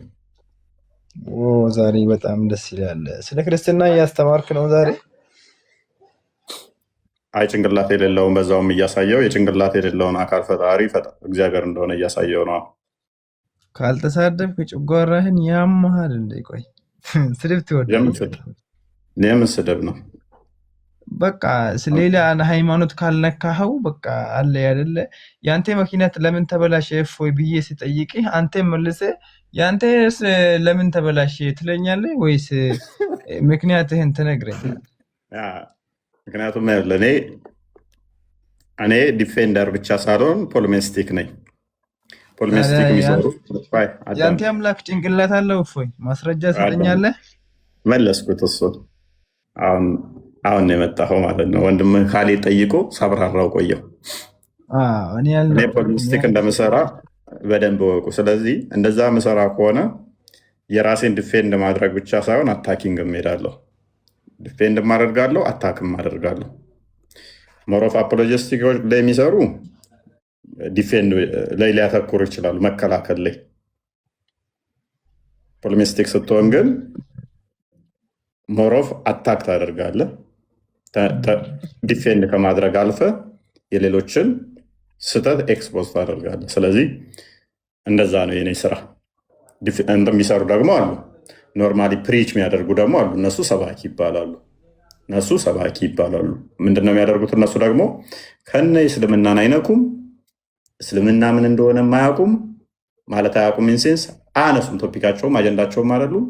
ዛሬ በጣም ደስ ይላል። ስለ ክርስትና እያስተማርክ ነው ዛሬ? አይ ጭንቅላት የሌለውን በዛውም እያሳየው የጭንቅላት የሌለውን አካል ፈጣሪ እግዚአብሔር እንደሆነ እያሳየው ነው። ካልተሳደብክ ጨጓራህን ያመሃል እንደ ቆይ ስድብ ትወዳለህ? የምን ስድብ ነው? በቃ ሌላ ሃይማኖት ካልነካኸው በቃ አለ አይደለ? ያንተ መኪናት ለምን ተበላሸ እፎይ ብዬ ስጠይቅህ አንተ መልሰህ ያንተስ ለምን ተበላሸ ትለኛለህ ወይስ ምክንያትህን ትነግረኛለህ? ምክንያቱም እኔ ዲፌንደር ብቻ ሳልሆን ፖሊሚስቲክ ነኝ። ፖሊሚስቲክ የሚሰሩ ያንተ አምላክ ጭንቅላት አለው እፎይ ማስረጃ ትሰጠኛለህ? መለስኩት። እሱ አሁን የመጣኸው ማለት ነው። ወንድምህ ካሌ ጠይቆ ሳብራራው ቆየው። እኔ ፖሊሚስቲክ እንደምሰራ በደንብ ወቁ። ስለዚህ እንደዛ ምሰራ ከሆነ የራሴን ዲፌንድ ማድረግ ብቻ ሳይሆን አታኪንግ እሄዳለሁ። ዲፌንድ አደርጋለሁ፣ አታክም አደርጋለሁ። ሞሮፍ አፖሎጂስቲኮች ላይ የሚሰሩ ዲፌንድ ላይ ሊያተኩሩ ይችላሉ፣ መከላከል ላይ። ፖሊሚስቲክ ስትሆን ግን ሞሮፍ አታክ ታደርጋለህ። ዲፌንድ ከማድረግ አልፈ የሌሎችን ስህተት ኤክስፖዝ ታደርጋለህ። ስለዚህ እንደዛ ነው የኔ ስራ። እንደሚሰሩ ደግሞ አሉ፣ ኖርማሊ ፕሪች የሚያደርጉ ደግሞ አሉ። እነሱ ሰባኪ ይባላሉ። ምንድነው የሚያደርጉት? እነሱ ደግሞ ከነ እስልምናን አይነኩም፣ እስልምና ምን እንደሆነ አያውቁም ማለት አያውቁም። ኢንሴንስ አያነሱም፣ ቶፒካቸውም አጀንዳቸውም አይደሉም።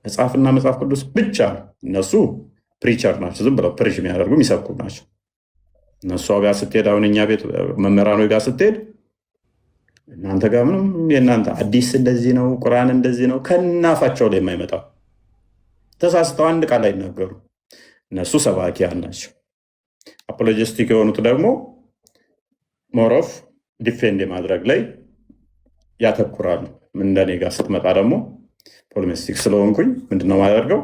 መጽሐፍና መጽሐፍ ቅዱስ ብቻ ነው። እነሱ ፕሪቸር ናቸው፣ ዝም ብለው ፕሪች የሚያደርጉ የሚሰብኩ ናቸው። እነሱ ጋር ስትሄድ፣ አሁን እኛ ቤት መምህራኖች ጋር ስትሄድ እናንተ ጋር ምንም የእናንተ አዲስ እንደዚህ ነው፣ ቁርአን እንደዚህ ነው ከናፋቸው ላይ የማይመጣው ተሳስተው አንድ ቃል አይናገሩ። እነሱ ሰባኪያን ናቸው። አፖሎጂስቲክ የሆኑት ደግሞ ሞሮፍ ዲፌንድ የማድረግ ላይ ያተኩራሉ። እንደኔ ጋር ስትመጣ ደግሞ ፖሊሚስቲክ ስለሆንኩኝ ምንድነው ማደርገው?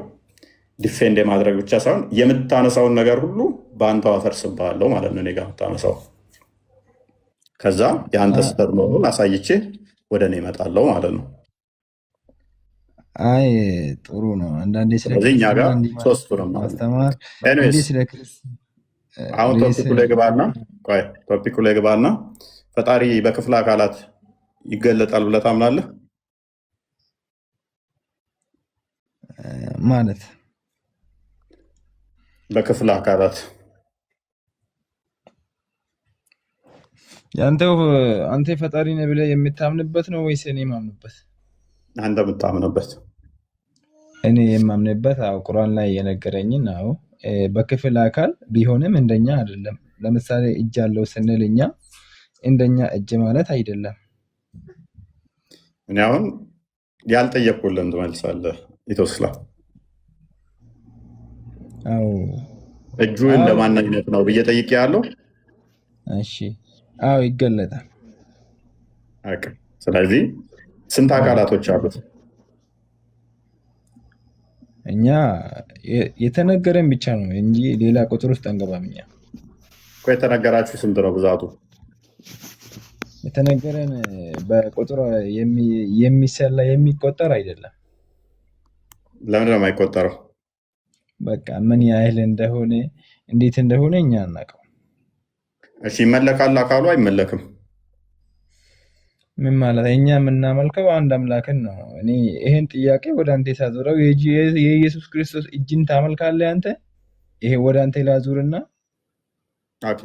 ዲፌንድ የማድረግ ብቻ ሳይሆን የምታነሳውን ነገር ሁሉ በአንተው አፈርስብሃለሁ ማለት ነው። እኔ ጋር የምታነሳው ከዛ የአንተ ስህተት መሆኑን አሳይቼ ወደ እኔ እመጣለሁ ማለት ነው። አይ ጥሩ ነው። አንዳንዴ ስለዚህ እኛ ጋር ሶስቱ ነው ማስተማር። አሁን ቶፒኩ ላይ ግባና ፈጣሪ በክፍለ አካላት ይገለጣል ብለህ ታምናለህ? ማለት በክፍለ አካላት አንተ ፈጣሪ ነህ ብለህ የምታምንበት ነው ወይስ እኔ የማምንበት? አንተ የምታምንበት። እኔ የማምንበት ቁርአን ላይ የነገረኝን ነው። በክፍል አካል ቢሆንም እንደኛ አይደለም። ለምሳሌ እጅ አለው ስንል እኛ እንደኛ እጅ ማለት አይደለም። እኔ አሁን ያልጠየቅኩልን ትመልሳለህ። ኢትዮስላ አዎ እጁ እንደማን አይነት ነው ብዬ ጠይቄያለሁ። እሺ አዎ ይገለጣል። ስለዚህ ስንት አካላቶች አሉት? እኛ የተነገረን ብቻ ነው እንጂ ሌላ ቁጥር ውስጥ አንገባም። እኛ እኮ የተነገራችሁ ስንት ነው ብዛቱ? የተነገረን በቁጥር የሚሰላ የሚቆጠር አይደለም። ለምን ነው የማይቆጠረው? በቃ ምን ያህል እንደሆነ እንዴት እንደሆነ እኛ አናውቀው። እሺ ይመለካል አካሉ አይመለክም? ምን ማለት? እኛ የምናመልከው አንድ አምላክን ነው። እኔ ይሄን ጥያቄ ወደ አንተ ሳዞረው የኢየሱስ ክርስቶስ እጅን ታመልካለህ አንተ? ይሄ ወደ አንተ ላዙርና ኦኬ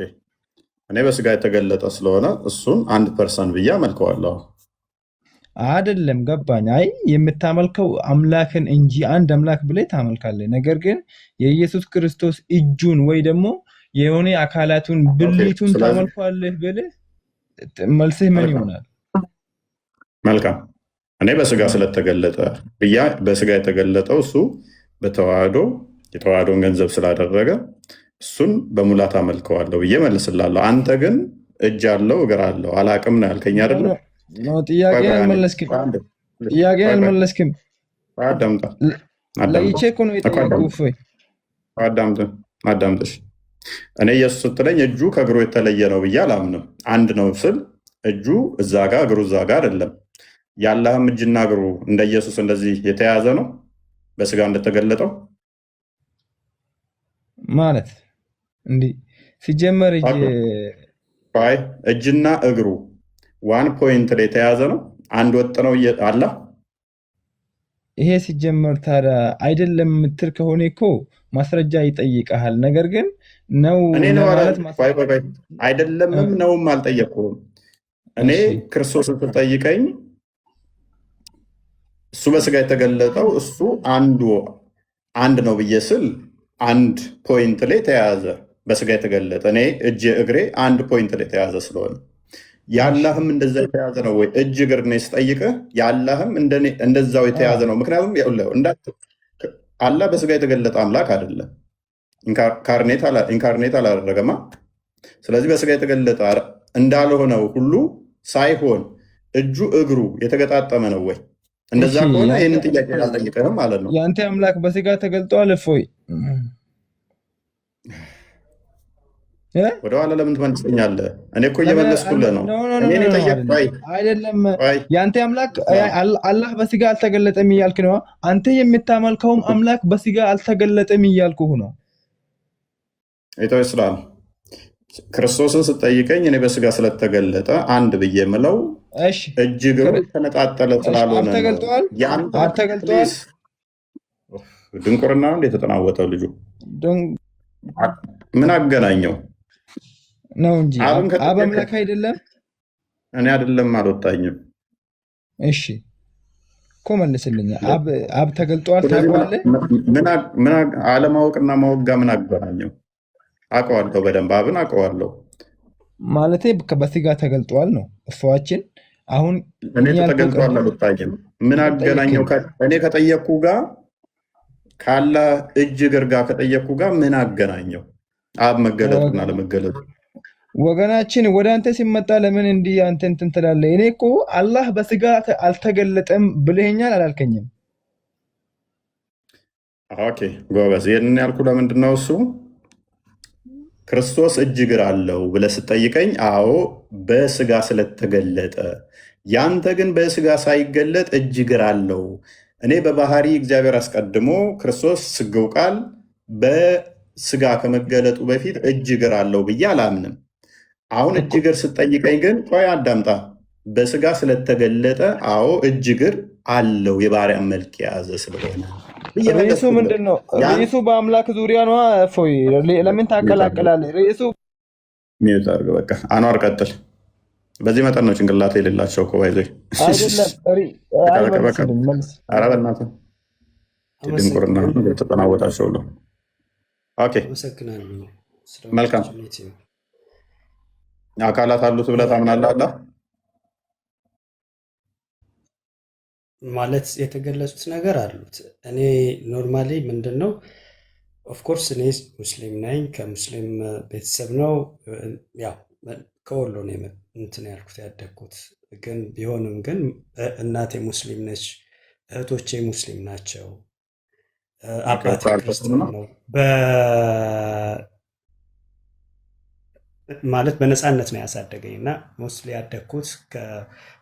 እኔ በስጋ የተገለጠ ስለሆነ እሱን 1% ብዬ አመልከዋለሁ። አይደለም ገባኝ። አይ የምታመልከው አምላክን እንጂ አንድ አምላክ ብለህ ታመልካለህ። ነገር ግን የኢየሱስ ክርስቶስ እጁን ወይ ደግሞ የሆነ አካላቱን ብልቱን ታመልካለህ ብለህ መልስህ ምን ይሆናል? መልካም እኔ በስጋ ስለተገለጠ ብያ በስጋ የተገለጠው እሱ በተዋህዶ የተዋህዶን ገንዘብ ስላደረገ እሱን በሙላት አመልከዋለሁ ብዬ መልስላለሁ። አንተ ግን እጅ አለው እግር አለው አላቅም ነው ያልከኝ አይደለ? ጥያቄን አልመለስክም። ለይቼ እኮ ነው የጠየኩህ። አዳምጥሽ። እኔ ኢየሱስ ስትለኝ እጁ ከእግሩ የተለየ ነው ብዬ አላምንም። አንድ ነው ስል እጁ እዛ ጋር እግሩ እዛ ጋር አይደለም። ያለህም እጅና እግሩ እንደ ኢየሱስ እንደዚህ የተያዘ ነው በስጋ እንደተገለጠው ማለት እንዲህ ሲጀመር እጅና እግሩ ዋን ፖይንት ላይ የተያዘ ነው። አንድ ወጥ ነው አለ። ይሄ ሲጀመር ታዲያ አይደለም የምትል ከሆነ እኮ ማስረጃ ይጠይቀሃል። ነገር ግን ነው አይደለምም ነውም አልጠየቅኩም። እኔ ክርስቶስን ስትጠይቀኝ እሱ በስጋ የተገለጠው እሱ አንድ ነው ብዬ ስል አንድ ፖይንት ላይ ተያዘ በስጋ የተገለጠ እኔ እጅ እግሬ አንድ ፖይንት ላይ ተያዘ ስለሆነ ያላህም እንደዛ የተያዘ ነው ወይ እጅ እግር ነው ስጠይቅህ ያላህም እንደዛው የተያዘ ነው። ምክንያቱም አላህ በስጋ የተገለጠ አምላክ አይደለም፣ ኢንካርኔት አላደረገማ። ስለዚህ በስጋ የተገለጠ እንዳልሆነው ሁሉ ሳይሆን እጁ እግሩ የተገጣጠመ ነው ወይ? እንደዛ ከሆነ ይህንን ጥያቄ አልጠይቅህም ማለት ነው። የአንተ አምላክ በስጋ ተገልጧል እፎይ? ወደኋላ ለምን ትመልሰኛለህ? እኔ እኮ እየመለስኩልህ ነው። አይደለም የአንተ አምላክ አላህ በስጋ አልተገለጠም እያልክ ነው። አንተ የምታመልከውም አምላክ በስጋ አልተገለጠም እያልኩህ ነው። ይተው ይስላል። ክርስቶስን ስጠይቀኝ እኔ በስጋ ስለተገለጠ አንድ ብዬ የምለው እጅ እግሩ ተነጣጠለ ስላልሆነ ተገልጧል። ድንቁርና እንደ የተጠናወተው ልጁ ምን አገናኘው ነው እንጂ አብ አምላክ አይደለም። እኔ አይደለም አልወጣኝም። እሺ እኮ መልስልኝ። አብ ተገልጧል ታውቀዋለህ? ምን አለማወቅና ማወቅ ጋር ምን አገናኘው? አውቀዋለሁ፣ በደንብ አብን አውቀዋለሁ። ማለቴ በስጋ ተገልጧል ነው እፎችን። አሁን እኔ ተገልጧል አልወጣኝም። ምን አገናኘው? እኔ ከጠየቅኩ ጋር ካለ እጅ እግር ጋር ከጠየቅኩ ጋር ምን አገናኘው? አብ መገለጡና ለመገለጡ ወገናችን ወደ አንተ ሲመጣ ለምን እንዲህ አንተ እንትን ትላለህ? እኔ እኮ አላህ በስጋ አልተገለጠም ብለኸኛል አላልከኝም? ኦኬ ጎበዝ። ይህንን ያልኩ ለምንድን ነው? እሱ ክርስቶስ እጅ እግር አለው ብለህ ስጠይቀኝ አዎ በስጋ ስለተገለጠ፣ ያንተ ግን በስጋ ሳይገለጥ እጅ እግር አለው። እኔ በባህሪ እግዚአብሔር አስቀድሞ ክርስቶስ ስግው ቃል በስጋ ከመገለጡ በፊት እጅ እግር አለው ብዬ አላምንም። አሁን እጅ እግር ስጠይቀኝ ግን ቆይ አዳምጣ፣ በስጋ ስለተገለጠ አዎ እጅ እግር አለው የባሪያ መልክ የያዘ ስለሆነ ርዕሱ ምንድን ነው? ርዕሱ በአምላክ ዙሪያ ነው። እፎይ ለምን ታቀላቅላለህ? ርዕሱ ሚዩት አድርገው በቃ። አንዋር ቀጥል። በዚህ መጠን ነው ጭንቅላት የሌላቸው እኮ ባይዘ አይደለም። ኧረ በእናትህ ድንቁርና ተጠናወጣቸው ነው። ኦኬ መልካም። አካላት አሉት ብለህ ታምናለህ? አለ ማለት የተገለጹት ነገር አሉት። እኔ ኖርማሊ ምንድን ነው ኦፍኮርስ እኔ ሙስሊም ነኝ፣ ከሙስሊም ቤተሰብ ነው። ያው ከወሎ ነው እንትን ያልኩት ያደግኩት። ግን ቢሆንም ግን እናቴ ሙስሊም ነች፣ እህቶቼ ሙስሊም ናቸው፣ አባቴ ክርስቲያን ነው። ማለት በነፃነት ነው ያሳደገኝ እና ሞስሊ ያደግኩት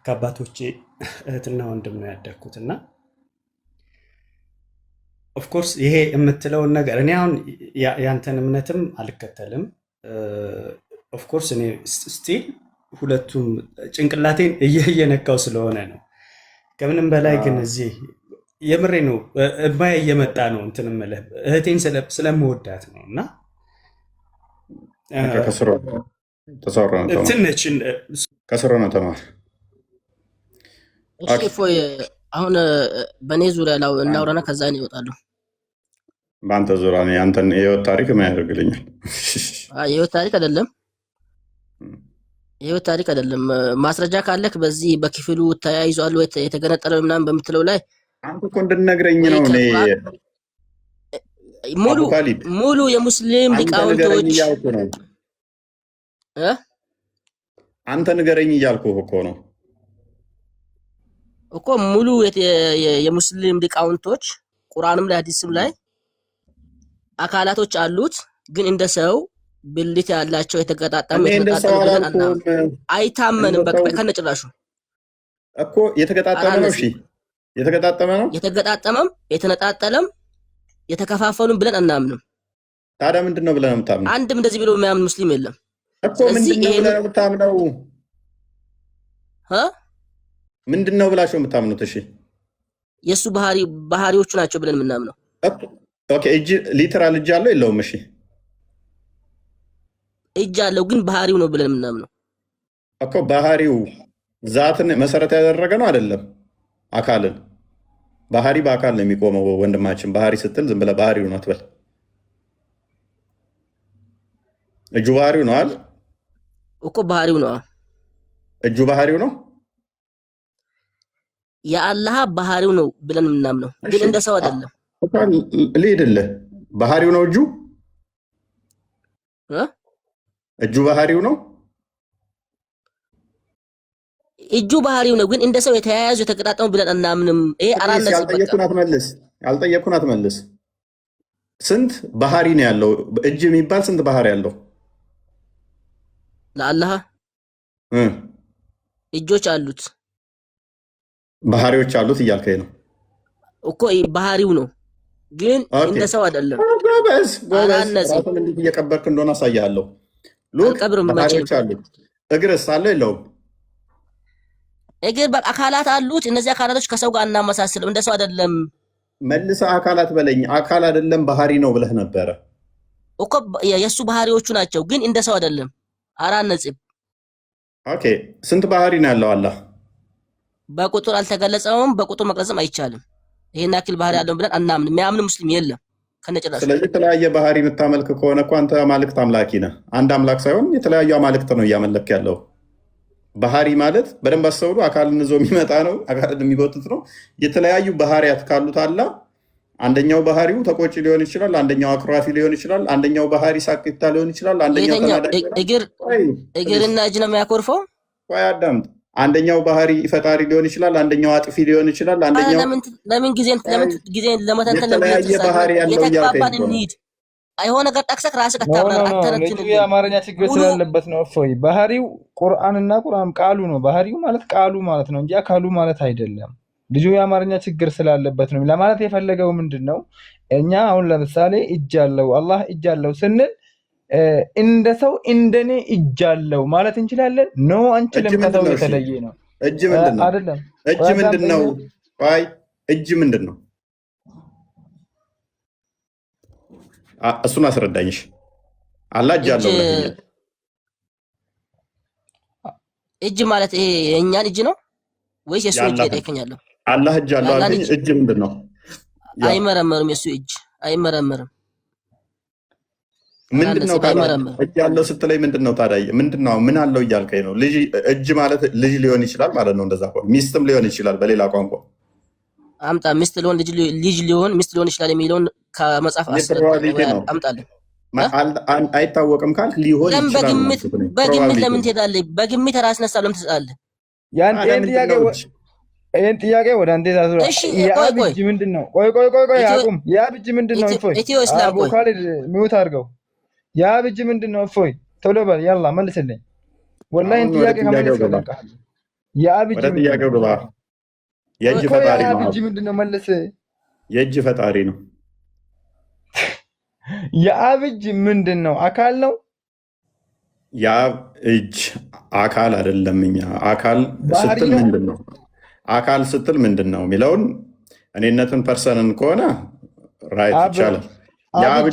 ከአባቶቼ እህትና ወንድም ነው ያደግኩት እና ኦፍኮርስ ይሄ የምትለውን ነገር እኔ አሁን ያንተን እምነትም አልከተልም። ኦፍኮርስ እኔ ስቲል ሁለቱም ጭንቅላቴን እየነካው ስለሆነ ነው። ከምንም በላይ ግን እዚህ የምሬ ነው እማዬ እየመጣ ነው እንትን እምልህ እህቴን ስለምወዳት ነው እና ከስሮ ነው ተማር። እሺ እፎይ አሁን በእኔ ዙሪያ እናውራና ከዛ እኔ እወጣለሁ። በአንተ ዙሪያ አንተን የህይወት ታሪክ ምን ያደርግልኛል? የህይወት ታሪክ አይደለም፣ የህይወት ታሪክ አይደለም። ማስረጃ ካለክ በዚህ በክፍሉ ተያይዟል ወይ የተገነጠለው ምናምን በምትለው ላይ አንተ እኮ እንድትነግረኝ ነው። ሙሉ የሙስሊም ሊቃውንቶች አንተ ንገረኝ እያልኩህ እኮ ነው እኮ ሙሉ የሙስሊም ሊቃውንቶች ቁርአንም ላይ ሐዲስም ላይ አካላቶች አሉት፣ ግን እንደ ሰው ብልት ያላቸው የተገጣጠሙ አይታመንም። በቃ ከነጭራሹ እኮ የተገጣጠመ ነው። እሺ የተገጣጠመ ነው። የተገጣጠመም የተነጣጠለም የተከፋፈሉም ብለን አናምንም። ታዲያ ምንድን ነው ብለን የምታምነው? አንድም እንደዚህ ብሎ የሚያምን ሙስሊም የለም እኮ። ምንድን ነው ብለን የምታምነው? ምንድን ነው ብላችሁ የምታምኑት? እሺ የእሱ ባህሪዎቹ ናቸው ብለን የምናምነው። ኦኬ እጅ ሊትራል እጅ አለው የለውም? እሺ እጅ አለው፣ ግን ባህሪው ነው ብለን የምናምነው እኮ። ባህሪው ዛትን መሰረት ያደረገ ነው አይደለም? አካልን ባህሪ በአካል ነው የሚቆመው ወንድማችን። ባህሪ ስትል ዝም ብለህ ባህሪው ነው አትበል። እጁ ባህሪው ነው አይደል እኮ። ባህሪው ነው እጁ ባህሪው ነው። የአላህ ባህሪው ነው ብለን የምናምነው፣ ግን እንደ ሰው አይደለም። ልሂድልህ። ባህሪው ነው እጁ እጁ ባህሪው ነው። እጁ ባህሪው ነው፣ ግን እንደ ሰው የተያያዙ የተገጣጠሙ ብለን አናምንም። ይሄ አራነስ ያልጠየቅኩን አትመልስ። ስንት ባህሪ ነው ያለው? እጅ የሚባል ስንት ባህሪ ያለው ለአላህ እጆች አሉት፣ ባህሪዎች አሉት እያልከኝ ነው እኮ። ባህሪው ነው፣ ግን እንደ ሰው አይደለም። ጎበዝ እንዴት እየቀበርክ እንደሆነ አሳያለሁ። ባህሪዎች አሉት። እግርስ አለው የለውም? እግር አካላት አሉት። እነዚህ አካላቶች ከሰው ጋር እናመሳስለው፣ እንደ ሰው አይደለም። መልሰህ አካላት በለኝ። አካል አይደለም ባህሪ ነው ብለህ ነበረ እኮ። የእሱ ባህሪዎቹ ናቸው፣ ግን እንደ ሰው አይደለም። አራነጽም። ኦኬ ስንት ባህሪ ነው ያለው አላህ? በቁጥር አልተገለጸውም፣ በቁጥር መግለጽም አይቻልም። ይሄን ያክል ባህሪ ያለው ብለን አናምንም። የሚያምን ሙስሊም የለም ከነጭራሹ። ስለዚህ የተለያየ ባህሪ የምታመልክ ከሆነ እኮ አንተ አማልክት አምላኪ ነህ። አንድ አምላክ ሳይሆን የተለያዩ አማልክት ነው እያመለክ ያለው። ባህሪ ማለት በደንብ አስተውሉ፣ አካልን ይዞ የሚመጣ ነው፣ አካልን የሚጎትት ነው። የተለያዩ ባህሪያት ካሉት አላ አንደኛው ባህሪው ተቆጪ ሊሆን ይችላል፣ አንደኛው አክራፊ ሊሆን ይችላል፣ አንደኛው ባህሪ ሳቂታ ሊሆን ይችላል፣ አንደኛው እግርና እጅ ነው የሚያኮርፈው። ቆይ አዳምጥ። አንደኛው ባህሪ ፈጣሪ ሊሆን ይችላል፣ አንደኛው አጥፊ ሊሆን ይችላል። አንደኛው ለምን ጊዜን ለመተንተን የተለያየ ባህሪ ያለው እየተግባባን እንሂድ። አይሆን ነገር ጠቅሰክ ራስህ ከተብራራ ልጁ የአማርኛ ችግር ስላለበት ነው። እፎይ ባህሪው ቁርአንና ቁርአን ቃሉ ነው። ባህሪው ማለት ቃሉ ማለት ነው እንጂ አካሉ ማለት አይደለም። ልጁ የአማርኛ ችግር ስላለበት ነው። ለማለት የፈለገው ምንድን ነው? እኛ አሁን ለምሳሌ እጅ አለው አላህ እጅ አለው ስንል እንደ ሰው እንደኔ እጅ አለው ማለት እንችላለን? ኖ አንችልም። ከሰው የተለየ ነው። እጅ ምንድን ነው? አይደለም። እጅ ምንድን ነው? እጅ ምንድን ነው? እሱን አስረዳኝሽ። አላህ እጅ አለው ብለኸኛል። እጅ ማለት ይሄ የእኛን እጅ ነው ወይስ የሱ እጅ ይጠይቀኛለሁ? አላህ እጅ አለው አልከኝ። እጅ ምንድን ነው? አይመረመርም። የሱ እጅ አይመረመርም። ምንድነው ታዲያ? እጅ ያለው ስትለኝ ምንድነው ታዲያ? ምንድነው ምን አለው እያልከኝ ነው? ልጅ እጅ ማለት ልጅ ሊሆን ይችላል ማለት ነው። እንደዛ ከሆነ ሚስትም ሊሆን ይችላል። በሌላ ቋንቋ አምጣ። ሚስት ሊሆን ልጅ ሊሆን ሚስት ሊሆን ይችላል የሚለውን ከመጽሐፍ አምጣለን። አይታወቅም ካልክ ሊሆን ይችላል። በግምት ለምን ትሄዳለህ? በግምት ራስን ሀሳብ ለምን ትሰጣለህ? ይህን ጥያቄ ወደ አንተ ታስሮ የአብ እጅ ምንድን ነው? ቆይ አቁም። የአብ እጅ ምንድን ነው? እፎይ አቡካሊድ ሚውት አድርገው። የአብ እጅ ምንድን ነው? እፎይ ቶሎ በል ያላ መልስልኝ። ወላሂ ጥያቄ ከመለስ የአብ እጅ ጥያቄው ግባ። የእጅ ፈጣሪ ነው። እጅ ምንድን ነው? መልስ። የእጅ ፈጣሪ ነው። የአብ እጅ ምንድን ነው? አካል ነው። የአብ እጅ አካል አይደለም። እኛ አካል ስትል ምንድን ነው? አካል ስትል ምንድን ነው የሚለውን እኔነትን ፐርሰንን ከሆነ ራይት ይቻላል። የአብ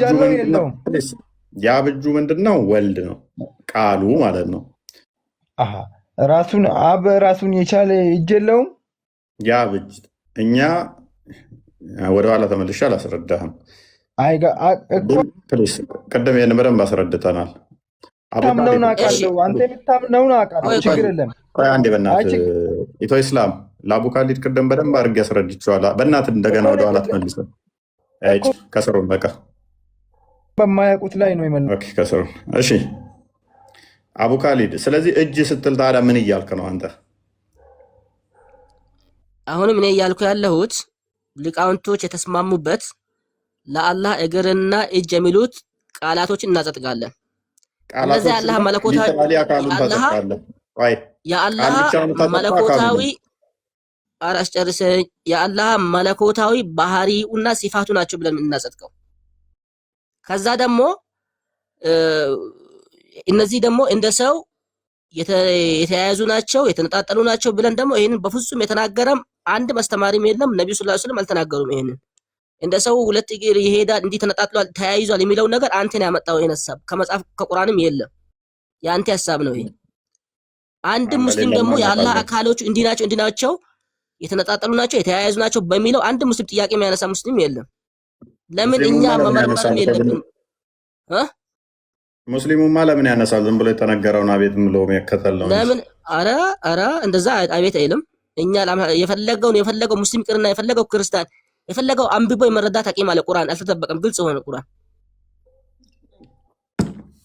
እጁ ምንድን ነው? ወልድ ነው፣ ቃሉ ማለት ነው። አብ ራሱን የቻለ እጅ የለውም። የአብ እጅ እኛ ወደኋላ ተመልሼ አላስረዳህም። ቅድም ይህን በደንብ አስረድተናል። ታምነውን አውቃለሁ። አንተ የምታምነውን አውቃለሁ። ችግር የለም። አንዴ በእናትህ ኢትዮ ኢስላም ለአቡካሊድ ቅድም በደንብ አድርጌ አስረድቼዋለሁ። በእናትህ እንደገና ወደኋላ ተመልሰን ከስሩን በቃ በማያውቁት ላይ ነው የመለሰው ከስሩን። እሺ አቡካሊድ፣ ስለዚህ እጅ ስትል ታዲያ ምን እያልክ ነው አንተ? አሁንም እኔ እያልኩ ያለሁት ሊቃውንቶች የተስማሙበት ለአላህ እግርና እጅ የሚሉት ቃላቶችን እናጸድቃለን። እነዚህ የአላህ መለኮታዊ የአላህ መለኮታዊ ባህሪውና ሲፋቱ ናቸው ብለን እናጸድቀው። ከዛ ደግሞ እነዚህ ደግሞ እንደ ሰው የተያያዙ ናቸው፣ የተነጣጠሉ ናቸው ብለን ደግሞ ይህንን በፍጹም የተናገረም አንድ አስተማሪም የለም። ነብዩ ሰለላሁ ዐለይሂ ወሰለም አልተናገሩም። ይሄንን እንደ ሰው ሁለት እግር ይሄዳል እንዲህ ተነጣጥሏል ተያይዟል የሚለው ነገር አንተን ያመጣው ይሄን ሐሳብ ከመጽሐፍ ከቁርአንም የለም። ያንተ ሐሳብ ነው ይሄ። አንድ ሙስሊም ደግሞ የአላህ አካሎቹ እንዲህ ናቸው የተነጣጠሉ ናቸው የተያያዙ ናቸው በሚለው አንድ ሙስሊም ጥያቄ የሚያነሳ ሙስሊም የለም። ለምን እኛ መመርመርም የለብንም? ሙስሊሙማ ለምን ያነሳል? ዝም ብሎ የተነገረውን አቤት ብሎ የሚከተል ነው። ለምን ኧረ እንደዛ አቤት አይልም። እኛ የፈለገው ሙስሊም ቅርና የፈለገው ክርስቲያን የፈለገው አንብቦ የመረዳት አቂም አለ። ቁርአን አልተጠበቀም። ግልጽ ሆነ ቁርአን።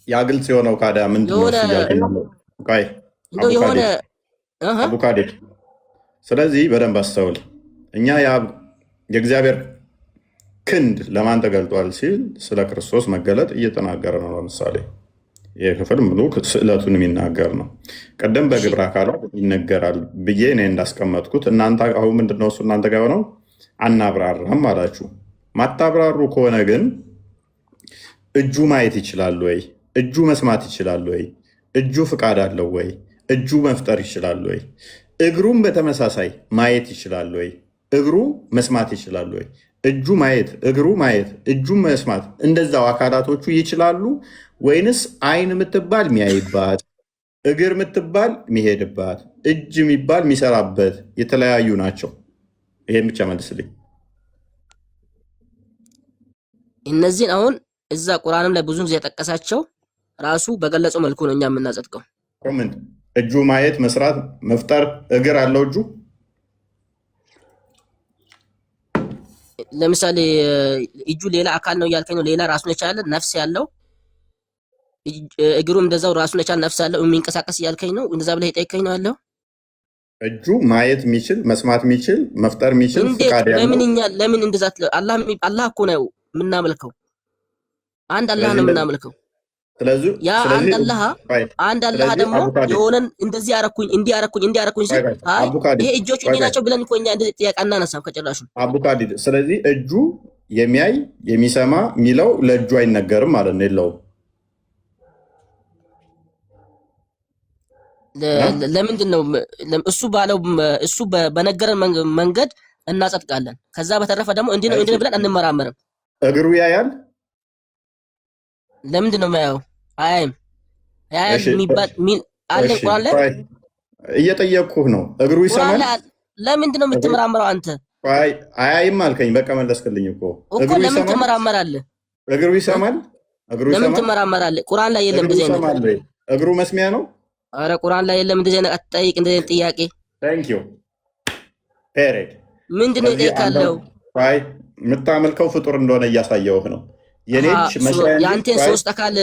ያ ግልጽ የሆነው ካዳ ምንድነው? የሆነ አቡካዲድ። ስለዚህ በደንብ አስተውል። እኛ የእግዚአብሔር ክንድ ለማን ተገልጧል ሲል ስለ ክርስቶስ መገለጥ እየተናገረ ነው። ለምሳሌ ይህ ክፍል ሙሉ ስዕለቱን የሚናገር ነው። ቀደም በግብረ አካላት ይነገራል ብዬ እኔ እንዳስቀመጥኩት እናንተ አሁን ምንድነው እሱ እናንተ ጋር ሆነው አናብራራም አላችሁ። ማታብራሩ ከሆነ ግን እጁ ማየት ይችላል ወይ? እጁ መስማት ይችላል ወይ? እጁ ፍቃድ አለው ወይ? እጁ መፍጠር ይችላል ወይ? እግሩም በተመሳሳይ ማየት ይችላል ወይ? እግሩ መስማት ይችላል ወይ? እጁ ማየት፣ እግሩ ማየት፣ እጁ መስማት እንደዛው አካላቶቹ ይችላሉ ወይንስ አይን የምትባል የሚያይባት፣ እግር የምትባል የሚሄድባት፣ እጅ የሚባል የሚሰራበት የተለያዩ ናቸው? ይሄን ብቻ መልስልኝ። እነዚህን አሁን እዛ ቁርአንም ላይ ብዙ ጊዜ የጠቀሳቸው ራሱ በገለጸው መልኩ ነው እኛ የምናጸድቀው። ኮሜንት እጁ ማየት፣ መስራት፣ መፍጠር፣ እግር አለው እጁ። ለምሳሌ እጁ ሌላ አካል ነው እያልከኝ ነው። ሌላ ራሱን የቻለ ነፍስ ያለው እግሩም እንደዛው ራሱን የቻለ ነፍስ ያለው የሚንቀሳቀስ እያልከኝ ነው። እንደዛ ብለህ የጠየቀኝ ነው ያለው። እጁ ማየት የሚችል መስማት የሚችል መፍጠር የሚችል ፍቃድ ያለው ለምን እንደዛ? አላህ እኮ ነው የምናመልከው። አንድ አላህ ነው የምናመልከው። ስለዚህ ያ አንድ አላህ ደግሞ የሆነን እንደዚህ አረኩኝ እንዲያረኩኝ ሲል ይሄ እጆቹ እንዲህ ናቸው ብለን እኮ እኛ እንደዚህ ጥያቄ አናነሳም ከጭራሹ። አቡካዲድ ስለዚህ እጁ የሚያይ የሚሰማ የሚለው ለእጁ አይነገርም ማለት ነው፣ የለውም። ለምንድን ነው እሱ በነገረን መንገድ እናጸድቃለን። ከዛ በተረፈ ደግሞ እንዲህ ነው ብለን አንመራመርም። እግሩ ያያል ለምንድን ነው የማያየው? አያይም። ያያል እሺ የሚባል አለ እሺ ቁርአን ላይ? ቆይ እየጠየቅኩህ ነው። እግሩ ቁርአን ይሰማል? ላይ ለምንድን ነው እግሩ የምትመራመረው አንተ? ቆይ አያይም አልከኝ። በቃ መለስክልኝ እኮ። እኮ እግሩ ለምን ይሰማል? ትመራመራለህ? እግሩ ይሰማል? እግሩ ለምን ይሰማል? ትመራመራለህ? ቁርአን ላይ የለም እግሩ እንደዚህ አይነት። ይሰማል ወይ? እግሩ መስሚያ ነው? ኧረ ቁርአን ላይ የለም እንደዚህ አይነት። አትጠይቅ እንደዚህ አይነት ጥያቄ። ታንክ ዩ ፔሬድ። ምንድን ነው የጠየቃለው? ቆይ የምታመልከው ፍጡር እንደሆነ እያሳየውህ ነው። የኔች መስሚያ የአንተን ሶስት አካል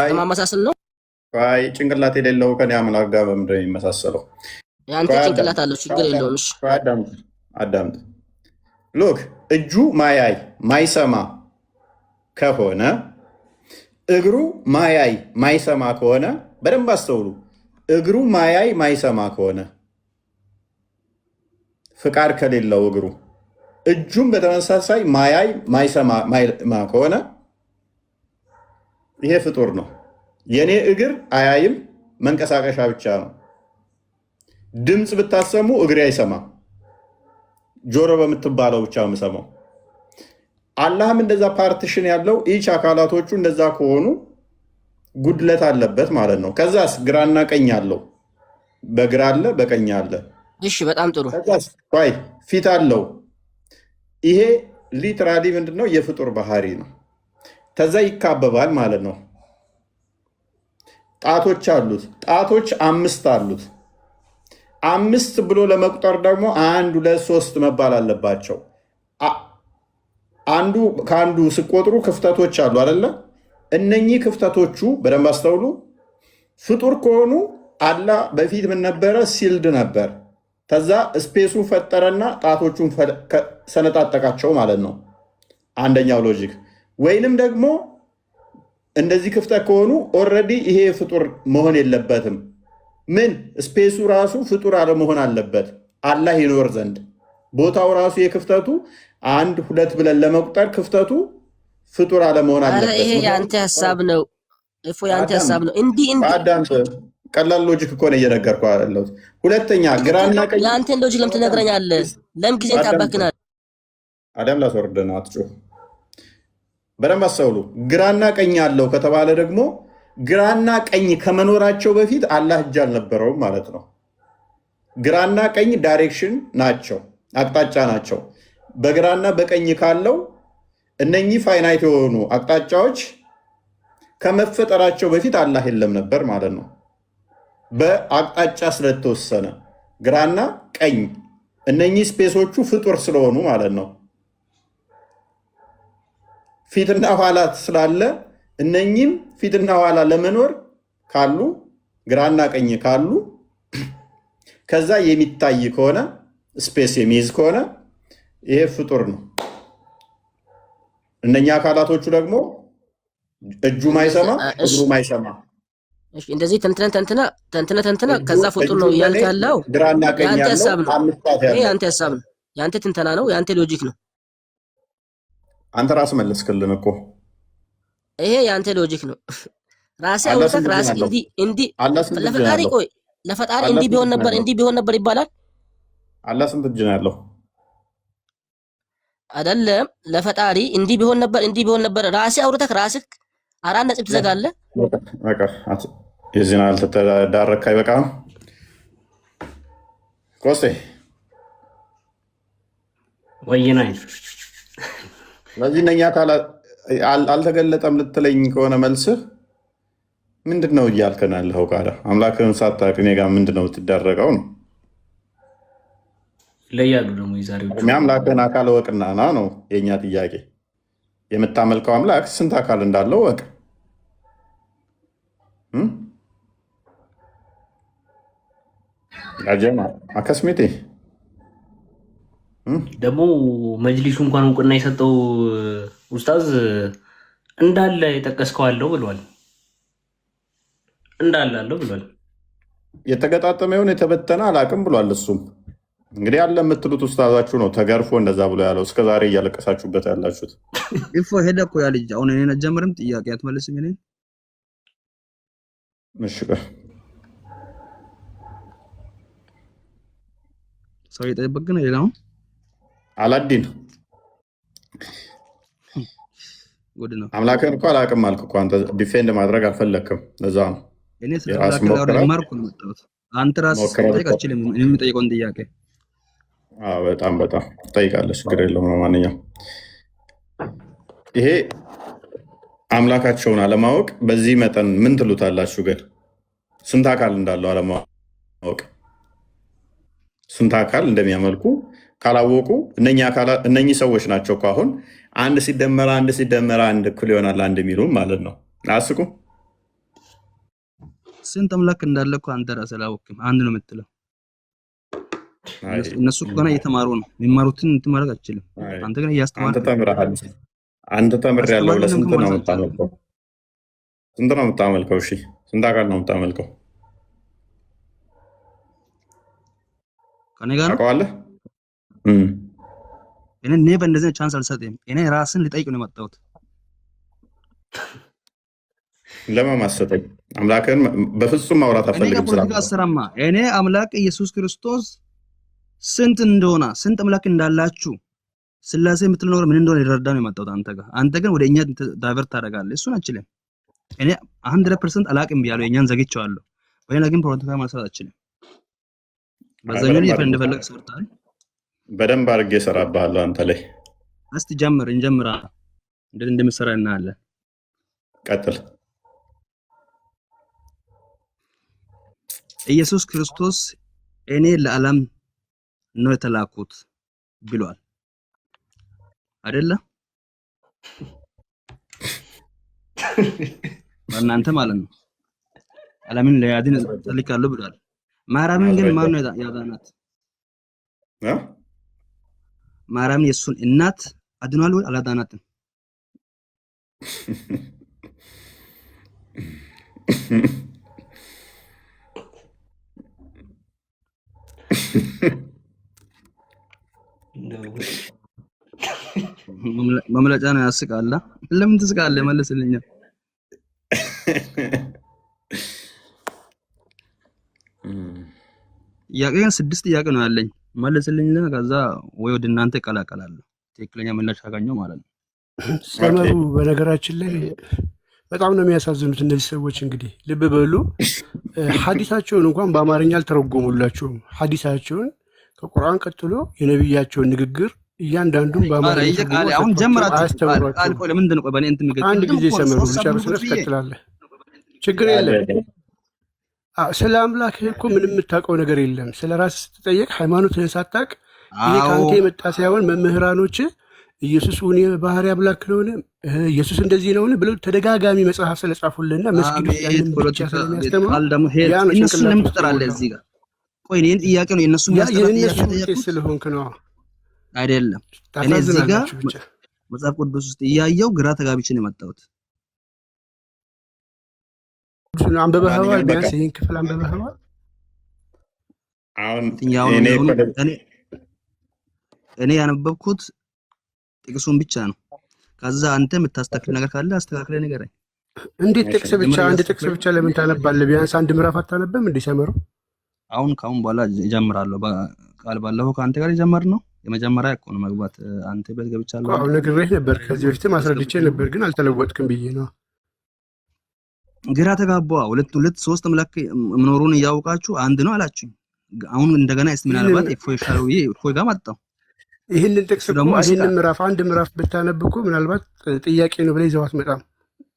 ለማመሳሰል ነው። ቆይ ጭንቅላት የሌለው ከኔ አምላክ ጋር በምንድን ነው የሚመሳሰለው? የአንተ ጭንቅላት አለው፣ ችግር የለውም። እሺ አዳምጥ። ሎክ እጁ ማያይ ማይሰማ ከሆነ እግሩ ማያይ ማይሰማ ከሆነ በደንብ አስተውሉ። እግሩ ማያይ ማይሰማ ከሆነ ፍቃድ ከሌለው እግሩ እጁም በተመሳሳይ ማያይ ማይሰማ ከሆነ ይሄ ፍጡር ነው። የኔ እግር አያይም፣ መንቀሳቀሻ ብቻ ነው። ድምፅ ብታሰሙ እግሬ አይሰማም፣ ጆሮ በምትባለው ብቻ የምሰማው። አላህም እንደዛ ፓርቲሽን ያለው ኢች አካላቶቹ እንደዛ ከሆኑ ጉድለት አለበት ማለት ነው። ከዛስ ግራና ቀኝ አለው፣ በግራ አለ፣ በቀኝ አለ። እሺ በጣም ጥሩ። ከዛስ ቆይ ፊት አለው። ይሄ ሊትራሊ ምንድነው? የፍጡር ባህሪ ነው። ከዛ ይካበባል ማለት ነው። ጣቶች አሉት። ጣቶች 5 አሉት። 5 ብሎ ለመቁጠር ደግሞ 1 2 3 መባል አለባቸው። አንዱ ከአንዱ ስቆጥሩ ክፍተቶች አሉ አይደለ? እነኚህ ክፍተቶቹ በደንብ አስተውሉ። ፍጡር ከሆኑ አላህ በፊት ምን ነበረ? ሲልድ ነበር። ከዛ ስፔሱ ፈጠረና ጣቶቹን ሰነጣጠቃቸው ማለት ነው። አንደኛው ሎጂክ። ወይንም ደግሞ እንደዚህ ክፍተት ከሆኑ ኦልሬዲ ይሄ ፍጡር መሆን የለበትም። ምን ስፔሱ ራሱ ፍጡር አለመሆን አለበት አላህ ይኖር ዘንድ። ቦታው ራሱ የክፍተቱ 1 2 ብለን ለመቁጠር ክፍተቱ ፍጡር አለመሆን አለበት። ይሄ የአንተ ሀሳብ ነው። እፎ የአንተ ሀሳብ ነው። እንዲህ አዳምጥ። ቀላል ሎጂክ እኮ ነው እየነገርኩህ ያለሁት። ሁለተኛ ግራና ቀኝ የአንተን ሎጂክ ለምን ትነግረኛለህ? ለምን ጊዜን ታባክናለህ? አዳም ላስወርድ ነው። አትጩህ። በደንብ አስተውሉ። ግራና ቀኝ አለው ከተባለ ደግሞ ግራና ቀኝ ከመኖራቸው በፊት አላህ እጅ አልነበረውም ማለት ነው። ግራና ቀኝ ዳይሬክሽን ናቸው፣ አቅጣጫ ናቸው። በግራና በቀኝ ካለው እነኚህ ፋይናይት የሆኑ አቅጣጫዎች ከመፈጠራቸው በፊት አላህ የለም ነበር ማለት ነው። በአቅጣጫ ስለተወሰነ ግራና ቀኝ እነኚህ ስፔሶቹ ፍጡር ስለሆኑ ማለት ነው። ፊትና ኋላ ስላለ እነኚህም ፊትና ኋላ ለመኖር ካሉ ግራና ቀኝ ካሉ ከዛ የሚታይ ከሆነ ስፔስ የሚይዝ ከሆነ ይሄ ፍጡር ነው። እነኛ አካላቶቹ ደግሞ እጁ ማይሰማ እግሩ ማይሰማ። እሺ እንደዚህ ተንትነ ከዛ ፍጡር ነው እያልክ ያለው ግራና ቀኝ ያንተ ያለው ሀሳብ ነው። አምስታት ይሄ ያለው ያንተ ሀሳብ ነው፣ ያንተ ትንተና ነው፣ ያንተ ሎጂክ ነው። አንተ ራስህ መለስክልን እኮ። ይሄ ያንተ ሎጂክ ነው። ራስህ አውጣክ ራስህ እንዲህ ለፈጣሪ ቆይ ለፈጣሪ እንዲህ ቢሆን ነበር ይባላል። አላህ ስንት እጅ ነው ያለው? አይደለም ለፈጣሪ እንዲህ ቢሆን ነበር ራስህ አውርተህ ራስህ 4 ነጥብ ትዘጋለህ። በቃ የዚህን አልተዳረክ አይበቃም። ኮስቴ ወይና ስለዚህ እነኛ አልተገለጠም ልትለኝ ከሆነ መልስህ ምንድን ነው እያልከን ያለኸው? ቃለ አምላክህን ሳታውቅ እኔ ጋር ምንድን ነው የምትደረገው ነው? ይለያሉ ደግሞ የዛሬዎቹ። አምላክህን አካል እወቅና ና ነው የእኛ ጥያቄ። የምታመልከው አምላክ ስንት አካል እንዳለው እወቅ። አጀማ አከስሜቴ ደግሞ መጅሊሱ እንኳን እውቅና የሰጠው ኡስታዝ እንዳለ የጠቀስከው አለው ብሏል። እንዳለ አለው ብሏል። የተገጣጠመ ይሁን የተበተነ አላቅም ብሏል። እሱም እንግዲህ ያለ የምትሉት ኡስታዛችሁ ነው ተገርፎ እንደዛ ብሎ ያለው። እስከዛሬ እያለቀሳችሁበት ያላችሁት ይፎ ሄደ እኮ ያ ልጅ። አሁን እኔን አትጀምርም? ጥያቄ አትመልስም? እኔን እሺ ሰው እየጠበቅ ነው። ሌላው አላዲን ጉድ ነው። አምላክን እኮ አላውቅም አልክ እኮ አንተ ዲፌንድ ማድረግ አልፈለክም። ለዛ ነው እኔ ስለ የራስ አምላክ ላወራ ሞክረህ ልማርኩ ነው የመጣሁት። አንተ ራስህ ስትጠይቅ አትችልም። እኔ የምጠይቀውን ጥያቄ በጣም ትጠይቃለህ። ችግር የለውም። ለማንኛውም ይሄ አምላካቸውን አለማወቅ በዚህ መጠን ምን ትሉታላችሁ? ግን ስንት አካል እንዳለው አለማወቅ፣ ስንት አካል እንደሚያመልኩ ካላወቁ እነኚህ ሰዎች ናቸው እኮ አሁን አንድ ሲደመር አንድ እኩል ይሆናል አንድ የሚሉም ማለት ነው። አያስቁም? ስንት አምላክ እንዳለ እኮ አንተ ራስህ አላወቅም። አንድ ነው የምትለው። እነሱ ገና እየተማሩ ነው። የሚማሩትን እንትን ማድረግ አትችልም። አንተ ግን እያስተማርክ አንተ ተምረሃል። አንተ ተምሬያለሁ። ለስንት ነው የምታመልከው? ስንት ነው የምታመልከው? እሺ ስንት አካል ነው የምታመልከው? ከኔ ጋር ታውቀዋለህ? እኔ በእንደዚህ ቻንስ አልሰጥም። እኔ ራስን ልጠይቅ ነው የመጣሁት። ለማማሰጠኝ አምላክን በፍጹም ማውራት አልፈልግም። ፖለቲካ አሰራማ እኔ አምላክ ኢየሱስ ክርስቶስ ስንት እንደሆነ ስንት አምላክ እንዳላችሁ ስላሴ የምትል ነገር ምን እንደሆነ ይረዳ ነው የመጣሁት አንተ ጋር። አንተ ግን ወደ እኛ ዳይቨርት ታደርጋለህ። እሱን አችልም። እኔ 100% አላቅም ብያለሁ። የኛን ዘግቼዋለሁ። በእኔ ግን ፖለቲካ ማስራት አችልም። በዛኛው ላይ እንደፈለግ ሰርታል። በደንብ አድርጌ እሰራብሃለሁ አንተ ላይ። እስቲ እንጀምራ። እንዴት እንደምሰራ እናያለን። ቀጥል። ኢየሱስ ክርስቶስ እኔ ለዓለም ነው የተላኩት ብሏል አይደለ? በእናንተ ማለት ነው። ዓለምን ለያድን ተልካለሁ ብሏል። ማርያምን ግን ማን ነው ያዳናት? ማርያም የሱን እናት አድኗል ወይ አላዳናትም? መምለጫ ነው። ያስቃላ። ለምን ትስቃለህ? መልስልኛ። ጥያቄን 6 ጥያቄ ነው ያለኝ። መልስልኝ። ከዛ ወይ ወደ እናንተ እቀላቀላለሁ። ትክክለኛ ምላሽ ካገኘው ማለት ነው። ሰመሩ በነገራችን ላይ በጣም ነው የሚያሳዝኑት እነዚህ ሰዎች። እንግዲህ ልብ በሉ፣ ሐዲሳቸውን እንኳን በአማርኛ አልተረጎሙላቸውም። ሐዲሳቸውን ከቁርአን ቀጥሎ የነቢያቸውን ንግግር እያንዳንዱን በአማርኛ አሁን ጀምራችሁ አልቆ ለምንድን ነው በእኔ እንትን የሚገርም አንድ ጊዜ ሰመሩ ብቻ በስነስ ቀጥላለህ። ችግር የለም። ስለ አምላክ እኮ ምንም የምታውቀው ነገር የለም። ስለ ራስህ ስትጠየቅ ሃይማኖትህን ሳታውቅ ይሄ ከአንተ የመጣ ሳይሆን መምህራኖች ኢየሱስ እውን ባህሪ አምላክ ነውን፣ ኢየሱስ እንደዚህ ነውን ብለው ተደጋጋሚ መጽሐፍ ስለጻፉልና መስጊድ ውስጥ ያንን ብቻ ስለሚያስተምሩ እነሱን ለምን ትጠራለህ እዚህ ጋር? ቆይ እኔን ጥያቄ ነው የእነሱን ጥያቄ ስለሆንክ ነው አይደለም። እኔ እዚህ ጋር መጽሐፍ ቅዱስ ውስጥ እያየው ግራ ተጋብቼ ነው የመጣሁት። አንብበኸዋል? ቢያንስ ይህን ክፍል አንብበኸዋል? እኔ ያነበብኩት ጥቅሱን ብቻ ነው። ከዛ አንተ የምታስተካክል ነገር ካለ አስተካክለ ንገረኝ። እንዴት ጥቅስ ብቻ? አንድ ጥቅስ ብቻ ለምን ታነባለህ? ቢያንስ አንድ ምዕራፍ አታነብም? እንዲሰምሩ ካሁን በኋላ እጀምራለሁ። ቃል ባለፈው ከአንተ ጋር የጀመር ነው የመጀመሪያ እኮ ነው መግባት። አንተ ቤት ገብቻለሁ። አሁን ነግሬህ ነበር፣ ከዚህ በፊትም አስረድቼ ነበር፣ ግን አልተለወጥክም ብዬ ነው። ግራ ተጋባ። ሁለት ሶስት አምላክ መኖሩን እያወቃችሁ አንድ ነው አላችሁኝ። አሁን እንደገና ምናልባት እፎይ ጋር መጣሁ። ይህንን ጥቅስ እኮ ይህንን ምዕራፍ አንድ ምዕራፍ ብታነብ እኮ ምናልባት ጥያቄ ነው ብለህ ይዘው አትመጣም፣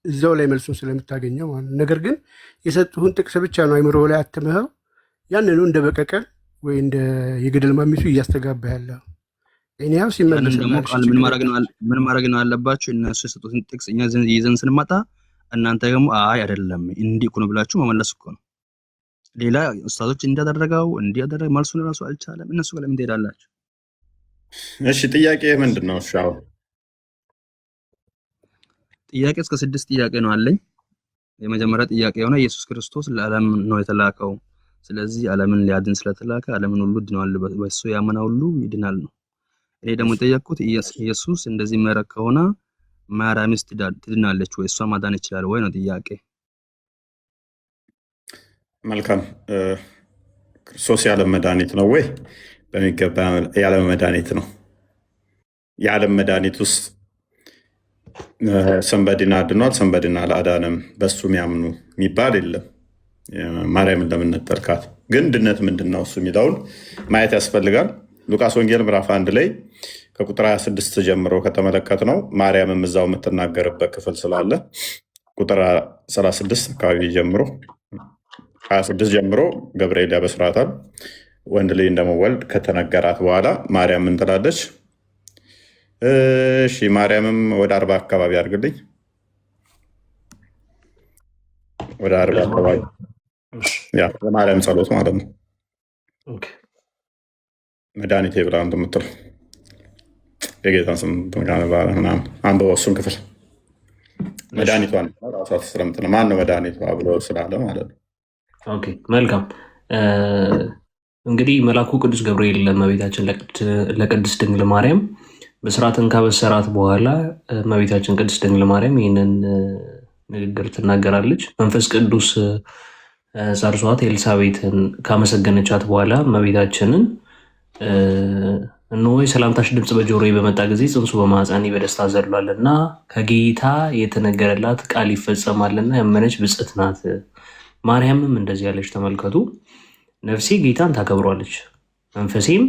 እዛው ላይ መልሱን ስለምታገኘው ማለት ነው። ነገር ግን የሰጡህን ጥቅስ ብቻ ነው አይምሮ ላይ አትመኸው ያንኑ እንደ በቀቀል ወይ እንደ የገደል ማሚቱ እያስተጋባ ያለው እኔ ያው ሲመለስ ምን ማድረግ ነው ያለባችሁ? እነሱ የሰጡትን ጥቅስ እኛ ይዘን ስንመጣ እናንተ ደግሞ አይ አይደለም እንዲህ እኮ ነው ብላችሁ መመለስ እኮ ነው። ሌላ ኡስታዞች እንዲያደረገው እንዲያደረገ መልሱን ራሱ አልቻለም። እነሱ ጋር ለምን ትሄዳላችሁ? እሺ ጥያቄ ምንድን ነው? እሺ አሁን ጥያቄ እስከ 6 ጥያቄ ነው አለኝ። የመጀመሪያ ጥያቄ የሆነ ኢየሱስ ክርስቶስ ለዓለም ነው የተላከው፣ ስለዚህ ዓለምን ሊያድን ስለተላከ ዓለምን ሁሉ ድነዋል፣ በሱ ያመነ ሁሉ ይድናል ነው። እኔ ደግሞ የጠየቅኩት ኢየሱስ እንደዚህ መረክ ከሆነ ማርያምስ ትድናለች ወይ? እሷ ማዳን ይችላል ወይ ነው ጥያቄ። መልካም። ክርስቶስ የዓለም መድኃኒት ነው ወይ? በሚገባ የዓለም መድኃኒት ነው። የዓለም መድኃኒት ውስጥ ሰንበዲን አድኗል፣ ሰንበዲን አላዳንም፣ በሱ የሚያምኑ የሚባል የለም። ማርያምን ለምን ነጠልካት? ግን ድነት ምንድን ነው እሱ የሚለውን ማየት ያስፈልጋል። ሉቃስ ወንጌል ምዕራፍ 1 ላይ ከቁጥር 26 ጀምሮ ከተመለከት ነው ማርያምም እዛው የምትናገርበት ክፍል ስላለ ቁጥር 36 አካባቢ ጀምሮ 26 ጀምሮ ገብርኤል ያበስራታል ወንድ ልጅ እንደመወልድ ከተነገራት በኋላ ማርያም ምን ትላለች? እሺ ማርያምም ወደ 40 አካባቢ አድርግልኝ፣ ወደ 40 አካባቢ የማርያም ጸሎት ማለት ነው። መድኃኒቴ ብላ እንደምትለው የጌታን ስም ምናምን አንብበው እሱን ክፍል መድኃኒቷን ራሷ ስለምትለው ማን ነው መድኃኒቷ ብሎ ስላለ ማለት ነው። ኦኬ መልካም። እንግዲህ መልአኩ ቅዱስ ገብርኤል ለእመቤታችን ለቅድስት ድንግል ማርያም ብስራትን ካበሰራት በኋላ እመቤታችን ቅድስት ድንግል ማርያም ይህንን ንግግር ትናገራለች። መንፈስ ቅዱስ ጸርሷት ኤልሳቤጥን ካመሰገነቻት በኋላ እመቤታችንን እነሆ የሰላምታሽ ድምፅ በጆሮዬ በመጣ ጊዜ ጽንሱ በማኅፀኔ በደስታ ዘሏልና ከጌታ የተነገረላት ቃል ይፈጸማልና ያመነች ብፅዕት ናት። ማርያምም እንደዚህ ያለች ተመልከቱ። ነፍሴ ጌታን ታከብሯለች፣ መንፈሴም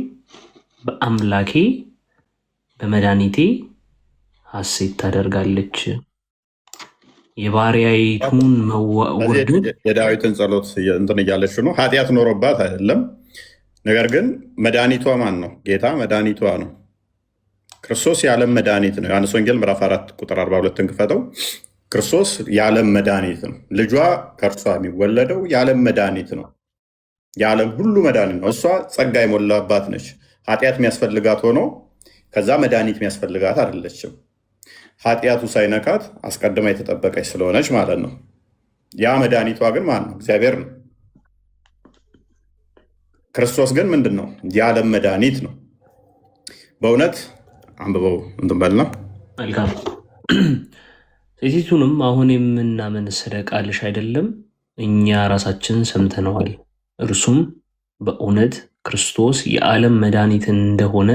በአምላኬ በመድኃኒቴ ሐሴት ታደርጋለች። የባሪያይቱን መወደድ የዳዊትን ጸሎት እንትን እያለች ነው። ኃጢአት ኖሮባት አይደለም። ነገር ግን መድኃኒቷ ማን ነው? ጌታ መድኃኒቷ ነው። ክርስቶስ የዓለም መድኃኒት ነው። ዮሐንስ ወንጌል ምዕራፍ 4 ቁጥር 42 ክፈተው። ክርስቶስ የዓለም መድኃኒት ነው። ልጇ ከእርሷ የሚወለደው የዓለም መድኃኒት ነው። የዓለም ሁሉ መድኃኒት ነው። እሷ ጸጋ የሞላባት ነች። ኃጢአት የሚያስፈልጋት ሆኖ ከዛ መድኃኒት የሚያስፈልጋት አይደለችም። ኃጢአቱ ሳይነካት አስቀድማ የተጠበቀች ስለሆነች ማለት ነው። ያ መድኃኒቷ ግን ማን ነው? እግዚአብሔር ነው። ክርስቶስ ግን ምንድን ነው? የዓለም መድኃኒት ነው። በእውነት አንብበው እንትን በልና መልካም። ሴቲቱንም አሁን የምናምን ስለ ቃልሽ አይደለም እኛ ራሳችን ሰምተነዋል፣ እርሱም በእውነት ክርስቶስ የዓለም መድኃኒት እንደሆነ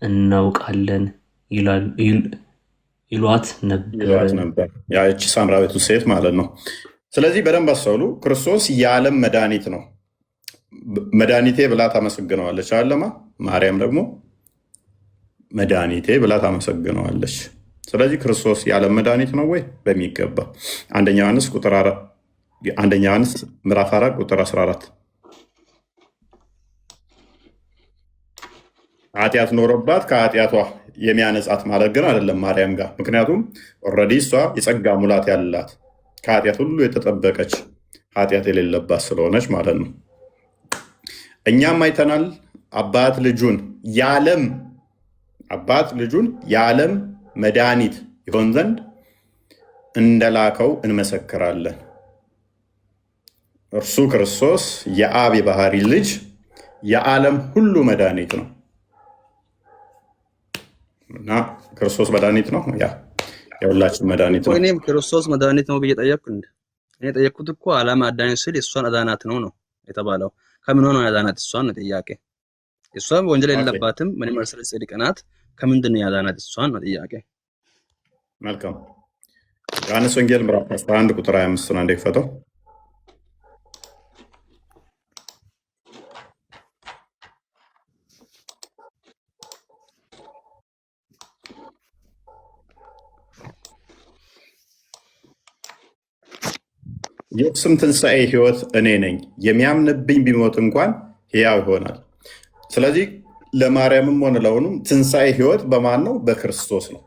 እናውቃለን ይሏት ነበር። ያቺ ሳምራዊቱ ሴት ማለት ነው። ስለዚህ በደንብ አስተውሉ። ክርስቶስ የዓለም መድኃኒት ነው። መድኃኒቴ ብላ ታመሰግነዋለች አለማ። ማርያም ደግሞ መድኃኒቴ ብላ ታመሰግነዋለች። ስለዚህ ክርስቶስ የዓለም መድኃኒት ነው ወይ? በሚገባ አንደኛ ዮሐንስ ምዕራፍ 4 ቁጥር 14 ኃጢአት ኖሮባት ከኃጢአቷ የሚያነጻት ማለት ግን አይደለም ማርያም ጋር። ምክንያቱም ኦልሬዲ እሷ የጸጋ ሙላት ያላት ከኃጢአት ሁሉ የተጠበቀች ኃጢአት የሌለባት ስለሆነች ማለት ነው። እኛም አይተናል አባት ልጁን የዓለም መድኃኒት ይሆን ዘንድ እንደላከው እንመሰክራለን። እርሱ ክርስቶስ የአብ የባህሪ ልጅ የዓለም ሁሉ መድኃኒት ነው እና ክርስቶስ መድኃኒት ነው። የሁላችን መድኃኒት ነው። እኔም ክርስቶስ መድኃኒት ነው ብዬ ጠየቅኩ። እኔ ጠየቅኩት እኮ ዓለም አዳኝ ስል እሷን አዳናት ነው የተባለው። ከምን ሆነ ያዳናት? እሷን ነው ጥያቄ። እሷ ወንጀል የሌለባትም ምንም መሰለ ጽድቅ ናት። ከምንድን ነው ያዳናት? እሷን ነው ጥያቄ። መልካም። ዮሐንስ ወንጌል ምዕራፍ 11 ቁጥር 25 ነው እንደፈተው የእርሱም ትንሣኤ ሕይወት እኔ ነኝ፣ የሚያምንብኝ ቢሞት እንኳን ሕያው ይሆናል። ስለዚህ ለማርያምም ሆነ ለሆኑም ትንሣኤ ሕይወት በማን ነው? በክርስቶስ ነው።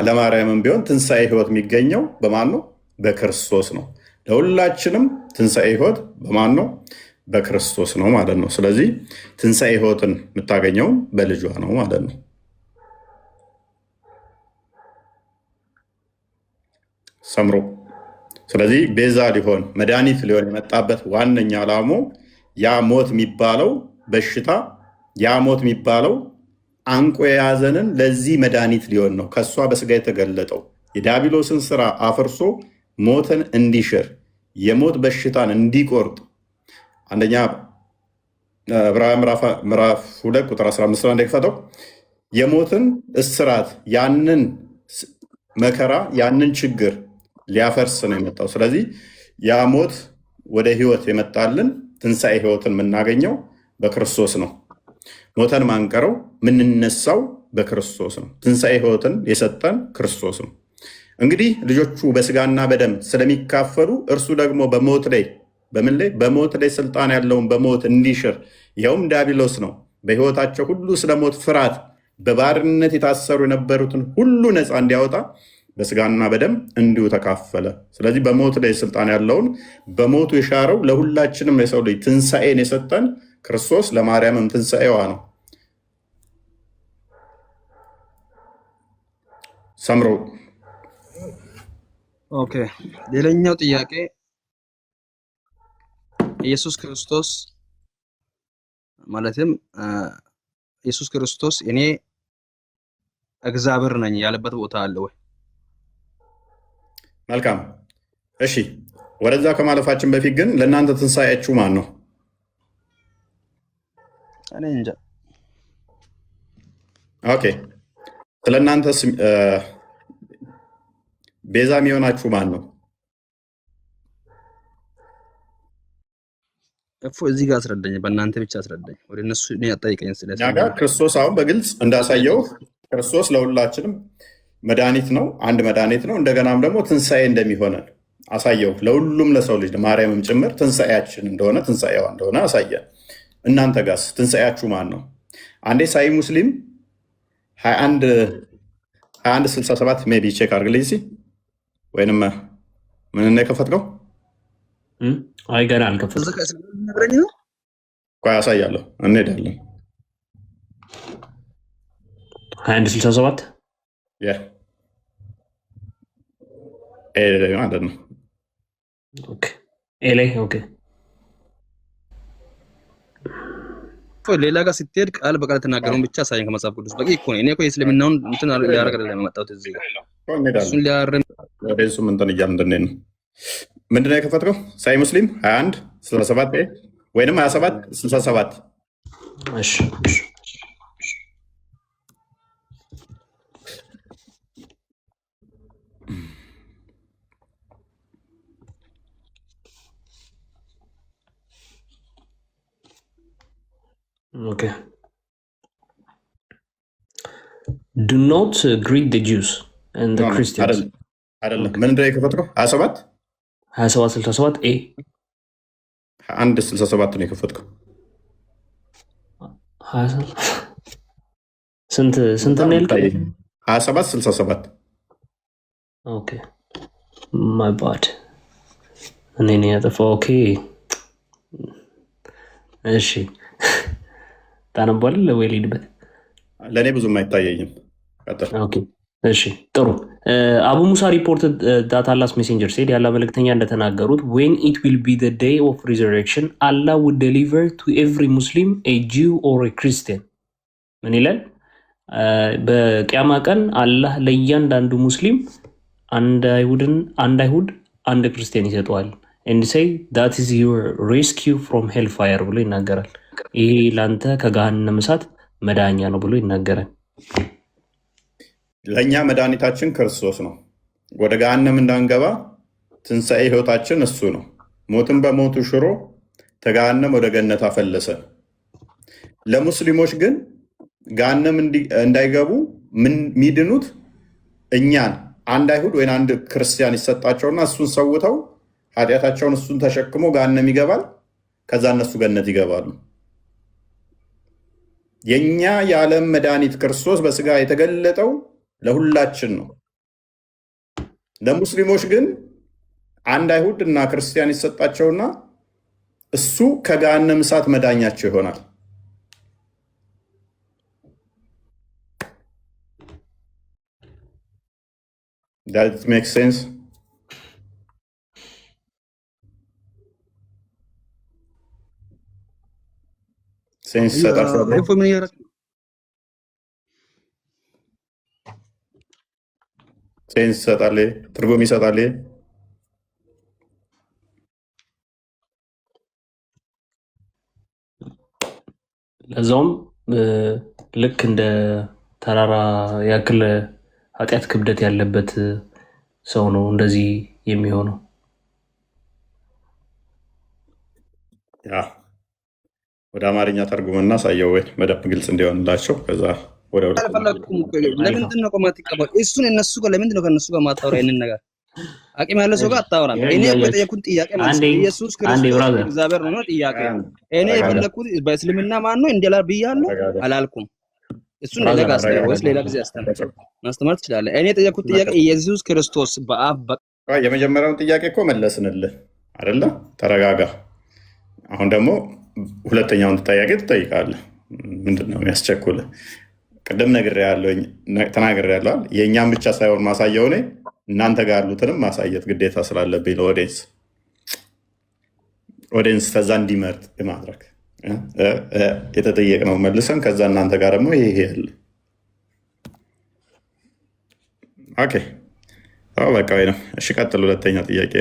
ለማርያምም ቢሆን ትንሣኤ ሕይወት የሚገኘው በማን ነው? በክርስቶስ ነው። ለሁላችንም ትንሣኤ ሕይወት በማን ነው? በክርስቶስ ነው ማለት ነው። ስለዚህ ትንሣኤ ሕይወትን የምታገኘውም በልጇ ነው ማለት ነው። ሰምሮ ስለዚህ ቤዛ ሊሆን መድኃኒት ሊሆን የመጣበት ዋነኛ ዓላማው ያ ሞት የሚባለው በሽታ ያ ሞት የሚባለው አንቆ የያዘንን ለዚህ መድኃኒት ሊሆን ነው። ከእሷ በስጋ የተገለጠው የዲያብሎስን ስራ አፍርሶ ሞትን እንዲሽር የሞት በሽታን እንዲቆርጥ አንደኛ ዕብራውያን ምዕራፍ 2 ቁጥር 15 እንደከፈተው የሞትን እስራት ያንን መከራ ያንን ችግር ሊያፈርስ ነው የመጣው። ስለዚህ ያ ሞት ወደ ህይወት የመጣልን ትንሣኤ ህይወትን የምናገኘው በክርስቶስ ነው። ሞተን ማንቀረው የምንነሳው በክርስቶስ ነው። ትንሣኤ ህይወትን የሰጠን ክርስቶስ ነው። እንግዲህ ልጆቹ በስጋና በደም ስለሚካፈሉ እርሱ ደግሞ በሞት ላይ በሞት ላይ ስልጣን ያለውን በሞት እንዲሽር ይኸውም ዲያብሎስ ነው። በህይወታቸው ሁሉ ስለ ሞት ፍርሃት በባርነት የታሰሩ የነበሩትን ሁሉ ነፃ እንዲያወጣ በስጋና በደም እንዲሁ ተካፈለ። ስለዚህ በሞት ላይ ስልጣን ያለውን በሞቱ የሻረው ለሁላችንም የሰው ልጅ ትንሣኤን የሰጠን ክርስቶስ ለማርያምም ትንሣኤዋ ነው። ሰምሮ ኦኬ። ሌላኛው ጥያቄ ኢየሱስ ክርስቶስ ማለትም ኢየሱስ ክርስቶስ እኔ እግዚአብሔር ነኝ ያለበት ቦታ አለ ወይ? መልካም እሺ፣ ወደዛ ከማለፋችን በፊት ግን ለእናንተ ትንሣኤያችሁ ማን ነው? እኔ እንጃ። ኦኬ፣ ስለ እናንተ ቤዛ የሚሆናችሁ ማን ነው? እፎ እዚህ ጋር አስረዳኝ፣ በእናንተ ብቻ አስረዳኝ። ወደ እነሱ እኔ አጠይቀኝ። ስለዚህ እኛ ጋር ክርስቶስ አሁን በግልጽ እንዳሳየው ክርስቶስ ለሁላችንም መድኃኒት ነው፣ አንድ መድኃኒት ነው። እንደገናም ደግሞ ትንሣኤ እንደሚሆነን አሳየው፣ ለሁሉም ለሰው ልጅ ማርያምም ጭምር ትንሣኤያችን እንደሆነ ትንሣኤዋ እንደሆነ አሳየን። እናንተ ጋርስ ትንሣኤያችሁ ማን ነው? አንዴ ሳይ ሙስሊም 2167 ሜይ ቢ ቼክ አድርግልኝ እስኪ። ወይንም ምን ነው የከፈትከው? አይ ገና አልከፈትኩም። ቆይ አሳያለሁ፣ እንሄዳለን። 2167 ማለት ነው። ላይ ኦኬ። ሌላ ጋር ስትሄድ ቃል በቃል ተናገረውን ብቻ ሳይን ከመጽሐፍ ቅዱስ በቂ እኮ ነው። እኔ እኮ የእስልምናውን እንትን ሊያደርግ አይደለም የመጣሁት እዚህ ጋር እሱን ሊያርም ወደ እሱ እንትን እያልን እንድንሄድ ነው። ምንድን ነው የከፈትከው? ሳይ ሙስሊም 2167 ወይንም 2767 እሺ Okay. Do not greet the Jews and the Christians. አይደለም። ምንድን ነው የከፈትከው? 2767 ኤ 2167 ነው የከፈትከው። ስንት ነው ያልከው? 2767 ኦኬ ማይ ባድ እኔ ነኝ ያጠፋው። ኦኬ እሺ ታነባል ወይ ልሂድበት? ለእኔ ብዙም አይታየኝም። ኦኬ እሺ ጥሩ። አቡ ሙሳ ሪፖርትድ ዳት አላስ ሜሴንጀር ሴድ ያለ መልእክተኛ እንደተናገሩት ዌን ኢት ዊል ቢ ዘ ዴይ ኦፍ ሪዘሬክሽን አላህ ውድ ዴሊቨር ቱ ኤቭሪ ሙስሊም ኤ ጂው ኦር ኤ ክርስቲያን። ምን ይላል? በቂያማ ቀን አላህ ለእያንዳንዱ ሙስሊም አንድ አይሁድ አንድ ክርስቲያን ይሰጠዋል። ኤንድ ሴይ ዳት ኢዝ ዩር ሬስኪው ፍሮም ሄል ፋየር ብሎ ይናገራል። ይሄ ለአንተ ከገሃነመ እሳት መዳኛ ነው ብሎ ይናገራል። ለእኛ መድኃኒታችን ክርስቶስ ነው። ወደ ገሃነም እንዳንገባ ትንሣኤ ህይወታችን እሱ ነው። ሞትን በሞቱ ሽሮ ተገሃነም ወደ ገነት አፈለሰ። ለሙስሊሞች ግን ገሃነም እንዳይገቡ የሚድኑት እኛን አንድ አይሁድ ወይም አንድ ክርስቲያን ይሰጣቸውና እሱን ሰውተው ኃጢአታቸውን እሱን ተሸክሞ ገሃነም ይገባል። ከዛ እነሱ ገነት ይገባሉ። የኛ የዓለም መድኃኒት ክርስቶስ በስጋ የተገለጠው ለሁላችን ነው። ለሙስሊሞች ግን አንድ አይሁድ እና ክርስቲያን ይሰጣቸውና እሱ ከገሃነም እሳት መዳኛቸው ይሆናል። That makes sense? ሴንስ ይሰጣል። ሴንስ ይሰጣል፣ ትርጉም ይሰጣል። ለዛውም ልክ እንደ ተራራ ያክል ኃጢአት ክብደት ያለበት ሰው ነው እንደዚህ የሚሆነው። ያ ወደ አማርኛ ተርጉምና ሳየው ወይ በደንብ ግልጽ እንዲሆንላቸው ከዛ ወደ አልፈለኩም እኮ ለምንድን ነው የማትቀበል? እሱን እነሱ ጋር ለምንድን ነው ከነሱ ጋር ማታወራ? ይሄንን ነገር አቂም ያለ ሰው ጋር አታወራም። እኔ የጠየኩት ጥያቄ ማለት ኢየሱስ ክርስቶስ እግዚአብሔር ነው ጥያቄ። እኔ የፈለኩት በእስልምና ማን ነው እንደላ ብያለሁ አላልኩም። እሱን ሌላ ጋር ወይስ ሌላ ጊዜ ማስተማር ትችላለህ። እኔ የጠየኩት ጥያቄ ኢየሱስ ክርስቶስ በአብ የመጀመሪያውን ጥያቄ እኮ መለስንልህ አይደለ? ተረጋጋ። አሁን ደግሞ ሁለተኛውን ጥያቄ ትጠይቃለህ። ምንድን ነው የሚያስቸኩልህ? ቅድም ተናግሬያለሁ። የእኛም ብቻ ሳይሆን ማሳየው እኔ እናንተ ጋር ያሉትንም ማሳየት ግዴታ ስላለብኝ ለኦዲየንስ ከዛ እንዲመርጥ የማድረግ የተጠየቅነው መልሰን ከዛ እናንተ ጋር ደግሞ ይሄ ያለ ኦኬ። በቃ ወይ ነው። እሺ ቀጥል። ሁለተኛ ጥያቄ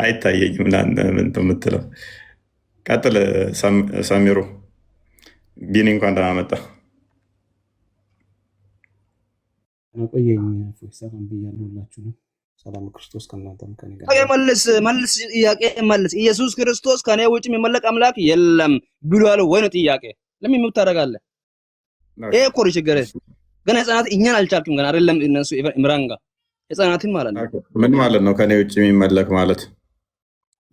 አይታየኝም ምን የምትለው ቀጥል። ሰሚሩ ቢኒ እንኳን ደህና መጣ። ቆየኝ ሰላም ብያለሁላችሁ ነው። ሰላም ክርስቶስ ከእናንተም ከኔ ጋር። መልስ ጥያቄ መልስ። ኢየሱስ ክርስቶስ ከኔ ውጭ የሚመለክ አምላክ የለም ብሏል ወይ ነው ጥያቄ። ለምን የምታደርጋለህ? ይሄ እኮ ነው ችግር። ገና ህፃናት እኛን አልቻልኩም ገና አይደለም እነሱ ኢምራን ጋር ህፃናትን ማለት ነው። ምን ማለት ነው ከኔ ውጭ የሚመለክ ማለት?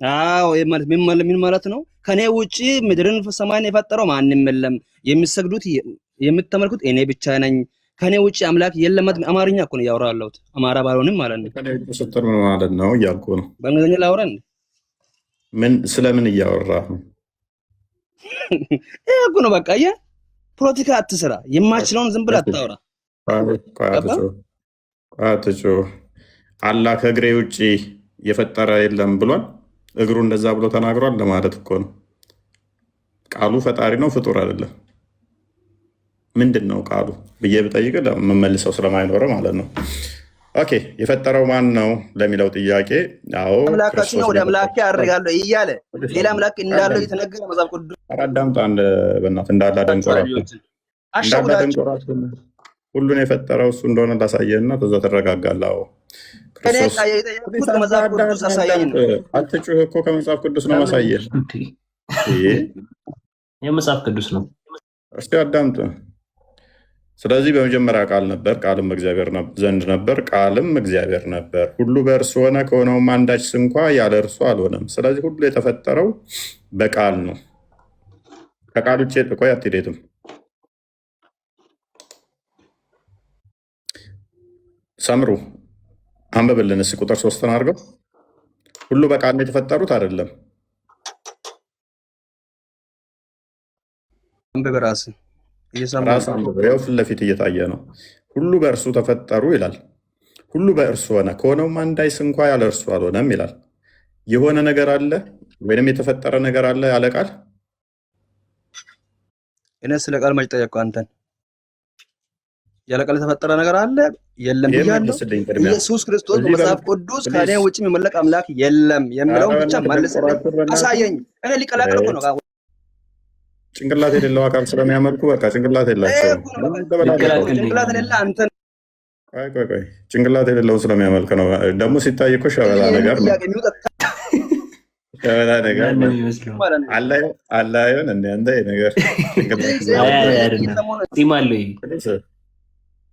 አዎ ምን ማለት ነው? ከኔ ውጪ ምድርን ሰማይን የፈጠረው ማንም የለም፣ የሚሰግዱት የምትመልኩት እኔ ብቻ ነኝ፣ ከኔ ውጪ አምላክ የለም። አማርኛ እኮ ነው ያወራው ያለሁት፣ አማራ ባልሆንም ማለት ነው። ከኔ ውጪ ስትል ምን ማለት ነው እያልኩ ነው። በእንግሊዝኛ ላውራ እንዴ? ምን ስለምን እያወራህ ነው? ይሄ እኮ ነው በቃ። ፖለቲካ አትስራ፣ የማችለውን ዝም ብለህ አታውራ። ቋጥጮ አላህ ከእግሬ ውጪ የፈጠረ የለም ብሏል። እግሩ እንደዛ ብሎ ተናግሯል ለማለት እኮ ነው። ቃሉ ፈጣሪ ነው ፍጡር አይደለም። ምንድን ነው ቃሉ ብዬ ብጠይቅ የምመልሰው ስለማይኖረ ማለት ነው። ኦኬ የፈጠረው ማን ነው ለሚለው ጥያቄ አዎ አምላካችን ወደ አምላክ ያደርጋለሁ እያለ ሌላ አምላክ እንዳለው የተነገረ መጽሐፍ ቅዱስ አዳምጣ። በእናትህ እንዳላ ደንቆራት ሁሉን የፈጠረው እሱ እንደሆነ ላሳየህና ከዛ ትረጋጋለህ። አትጩህ እኮ ከመጽሐፍ ቅዱስ ነው ማሳየህ። የመጽሐፍ ቅዱስ ነው። እስቲ አዳምጥ። ስለዚህ በመጀመሪያ ቃል ነበር፣ ቃልም በእግዚአብሔር ዘንድ ነበር፣ ቃልም እግዚአብሔር ነበር። ሁሉ በእርሱ ሆነ፣ ከሆነውም አንዳች እንኳ ያለ እርሱ አልሆነም። ስለዚህ ሁሉ የተፈጠረው በቃል ነው። ከቃል ውጭ ቆይ አትሄድም። ሰምሩ አንብብልን እስኪ ቁጥር 3 አድርገው። ሁሉ በቃል ነው የተፈጠሩት አይደለም። አንብብ ራስህ ያው ፊት ለፊት እየታየ ነው። ሁሉ በእርሱ ተፈጠሩ ይላል። ሁሉ በእርሱ ሆነ ከሆነውም አንዳች እንኳ ያለ እርሱ አልሆነም ይላል። የሆነ ነገር አለ ወይም የተፈጠረ ነገር አለ ያለ ቃል? እኔ ስለ ቃል መች ጠየቅኩ አንተን? ያለ ቃል የተፈጠረ ነገር አለ የለም ብያለሁ። ኢየሱስ ክርስቶስ በመጽሐፍ ቅዱስ ከኔ ውጭ የሚመለክ አምላክ የለም የሚለውን ብቻ መልስልኝ፣ አሳየኝ። እኔ ሊቀላቅል እኮ ነው። ጭንቅላት የሌለው አካል ስለሚያመልኩ በቃ ጭንቅላት የላቸውም። ጭንቅላት የሌለ አንተ ቆይ ጭንቅላት የሌለውን ስለሚያመልክ ነው። ደግሞ ሲታይ እኮ ሸበላ ነገር ነው። ሸበላ ነገር አላየን እንደ ነገር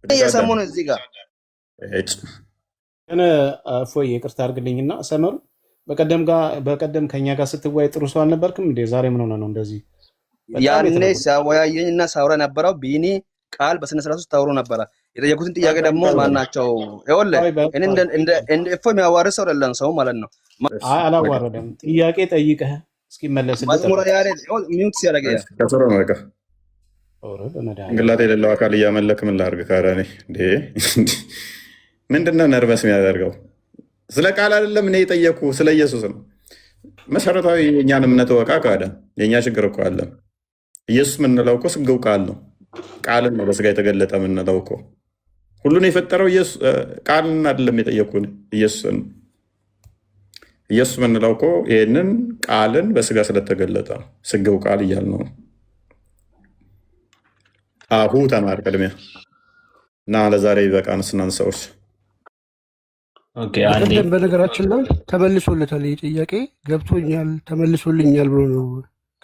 የሰሞኑ እዚህ ጋር እፎይ ይቅርታ አድርግልኝና ሰመሩ በቀደም ከኛ ጋር ስትወያይ ጥሩ ሰው አልነበርክም እንዴ? ዛሬ ምን ሆነ ነው እንደዚህ? ያኔ ሲያወያየኝ እና ሳውራ ነበረው ቢኒ ቃል በስነ ስርዓት ውስጥ ታውሮ ነበረ። የጠየቁትን ጥያቄ ደግሞ ማናቸው? ይኸውልህ እኔ እንደ እፎይ የሚያዋርድ ሰው አይደለም ሰው ማለት ነው። አላዋረደም። ጥያቄ ጠይቀህ እስኪመለስልህ መዝሙረ ያሬድ ሚውት ሲያደርግ ጭንቅላት የሌለው አካል እያመለክ ምን ላድርግ? ካረኔ ምንድነው ነርቨስ የሚያደርገው? ስለ ቃል አይደለም እኔ የጠየኩ ስለ ኢየሱስ ነው። መሰረታዊ የእኛን እምነት ወቃ ካደ የእኛ ችግር እኮ አለ። ኢየሱስ የምንለው እኮ ስግው ቃል ነው። ቃልን ነው በስጋ የተገለጠ የምንለው እኮ። ሁሉን የፈጠረው ቃልን አይደለም የጠየኩን ኢየሱስን። ኢየሱስ የምንለው እኮ ይህንን ቃልን በስጋ ስለተገለጠ ስግው ቃል እያል ነው። አሁ ተማር ቅድሚያ እና ለዛሬ ይበቃን። እናንተ ሰዎች በቀደም በነገራችን ላይ ተመልሶለታል። ይህ ጥያቄ ገብቶኛል ተመልሶልኛል ብሎ ነው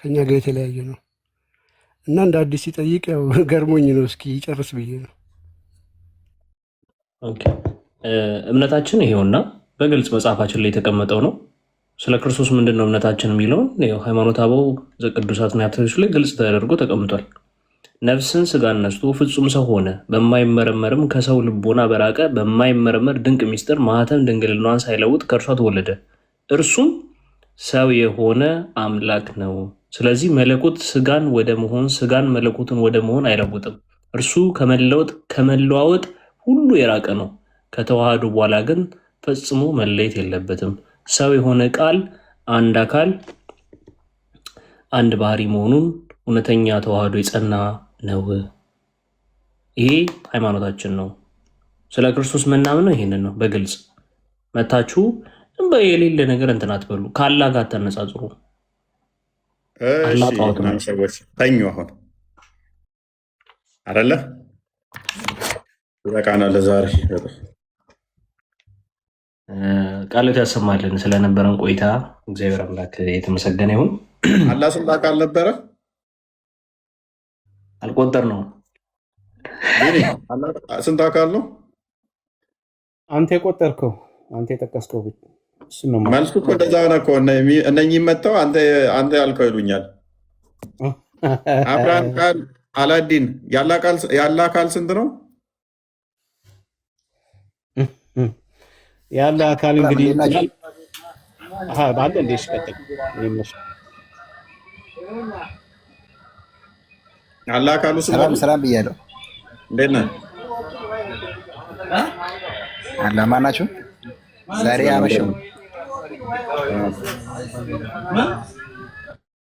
ከኛ ጋር የተለያየ ነው እና እንደ አዲስ ሲጠይቅ ያው ገርሞኝ ነው። እስኪ ይጨርስ ብዬ ነው። እምነታችን ይሄውና በግልጽ መጽሐፋችን ላይ የተቀመጠው ነው። ስለ ክርስቶስ ምንድን ነው እምነታችን የሚለውን ሃይማኖተ አበው ዘቅዱሳት ናያቶች ላይ ግልጽ ተደርጎ ተቀምጧል። ነፍስን ስጋን ነስቶ ፍጹም ሰው ሆነ፣ በማይመረመርም ከሰው ልቦና በራቀ በማይመረመር ድንቅ ሚስጥር ማኅተም ድንግልናዋን ሳይለውጥ ከእርሷ ተወለደ። እርሱም ሰው የሆነ አምላክ ነው። ስለዚህ መለኮት ስጋን ወደ መሆን፣ ስጋን መለኮትን ወደ መሆን አይለውጥም። እርሱ ከመለዋወጥ ሁሉ የራቀ ነው። ከተዋህዶ በኋላ ግን ፈጽሞ መለየት የለበትም። ሰው የሆነ ቃል አንድ አካል አንድ ባህሪ መሆኑን እውነተኛ ተዋህዶ የጸና ነው። ይሄ ሃይማኖታችን ነው። ስለ ክርስቶስ ምናምን ነው። ይሄንን ነው በግልጽ መታችሁ የሌለ ነገር እንትን አትበሉ። ከአላህ ጋር ተነጻጽሩ። ሰዎች ተኙ አሁን አይደለ? ይበቃናል ዛሬ። ቃሎት ያሰማልን። ስለነበረን ቆይታ እግዚአብሔር አምላክ የተመሰገነ ይሁን። አላህ ስንት አካል ነበረ? አልቆጠር ነው። ስንት አካል ነው? አንተ የቆጠርከው አንተ የጠቀስከው መልሱ እኮ እንደዛ ሆነ እኮ። እነኚህ መጥተው አንተ ያልከው ይሉኛል። አብርሃም ቃል አላዲን ያለ አካል ስንት ነው? ያለ አካል እንግዲህ ባለ እንዴሽ ቀጥል ያለ አካሉ ሰላም ብያለሁ። እንዴት ነህ? አላማ ናችሁ? ዛሬ አመሸው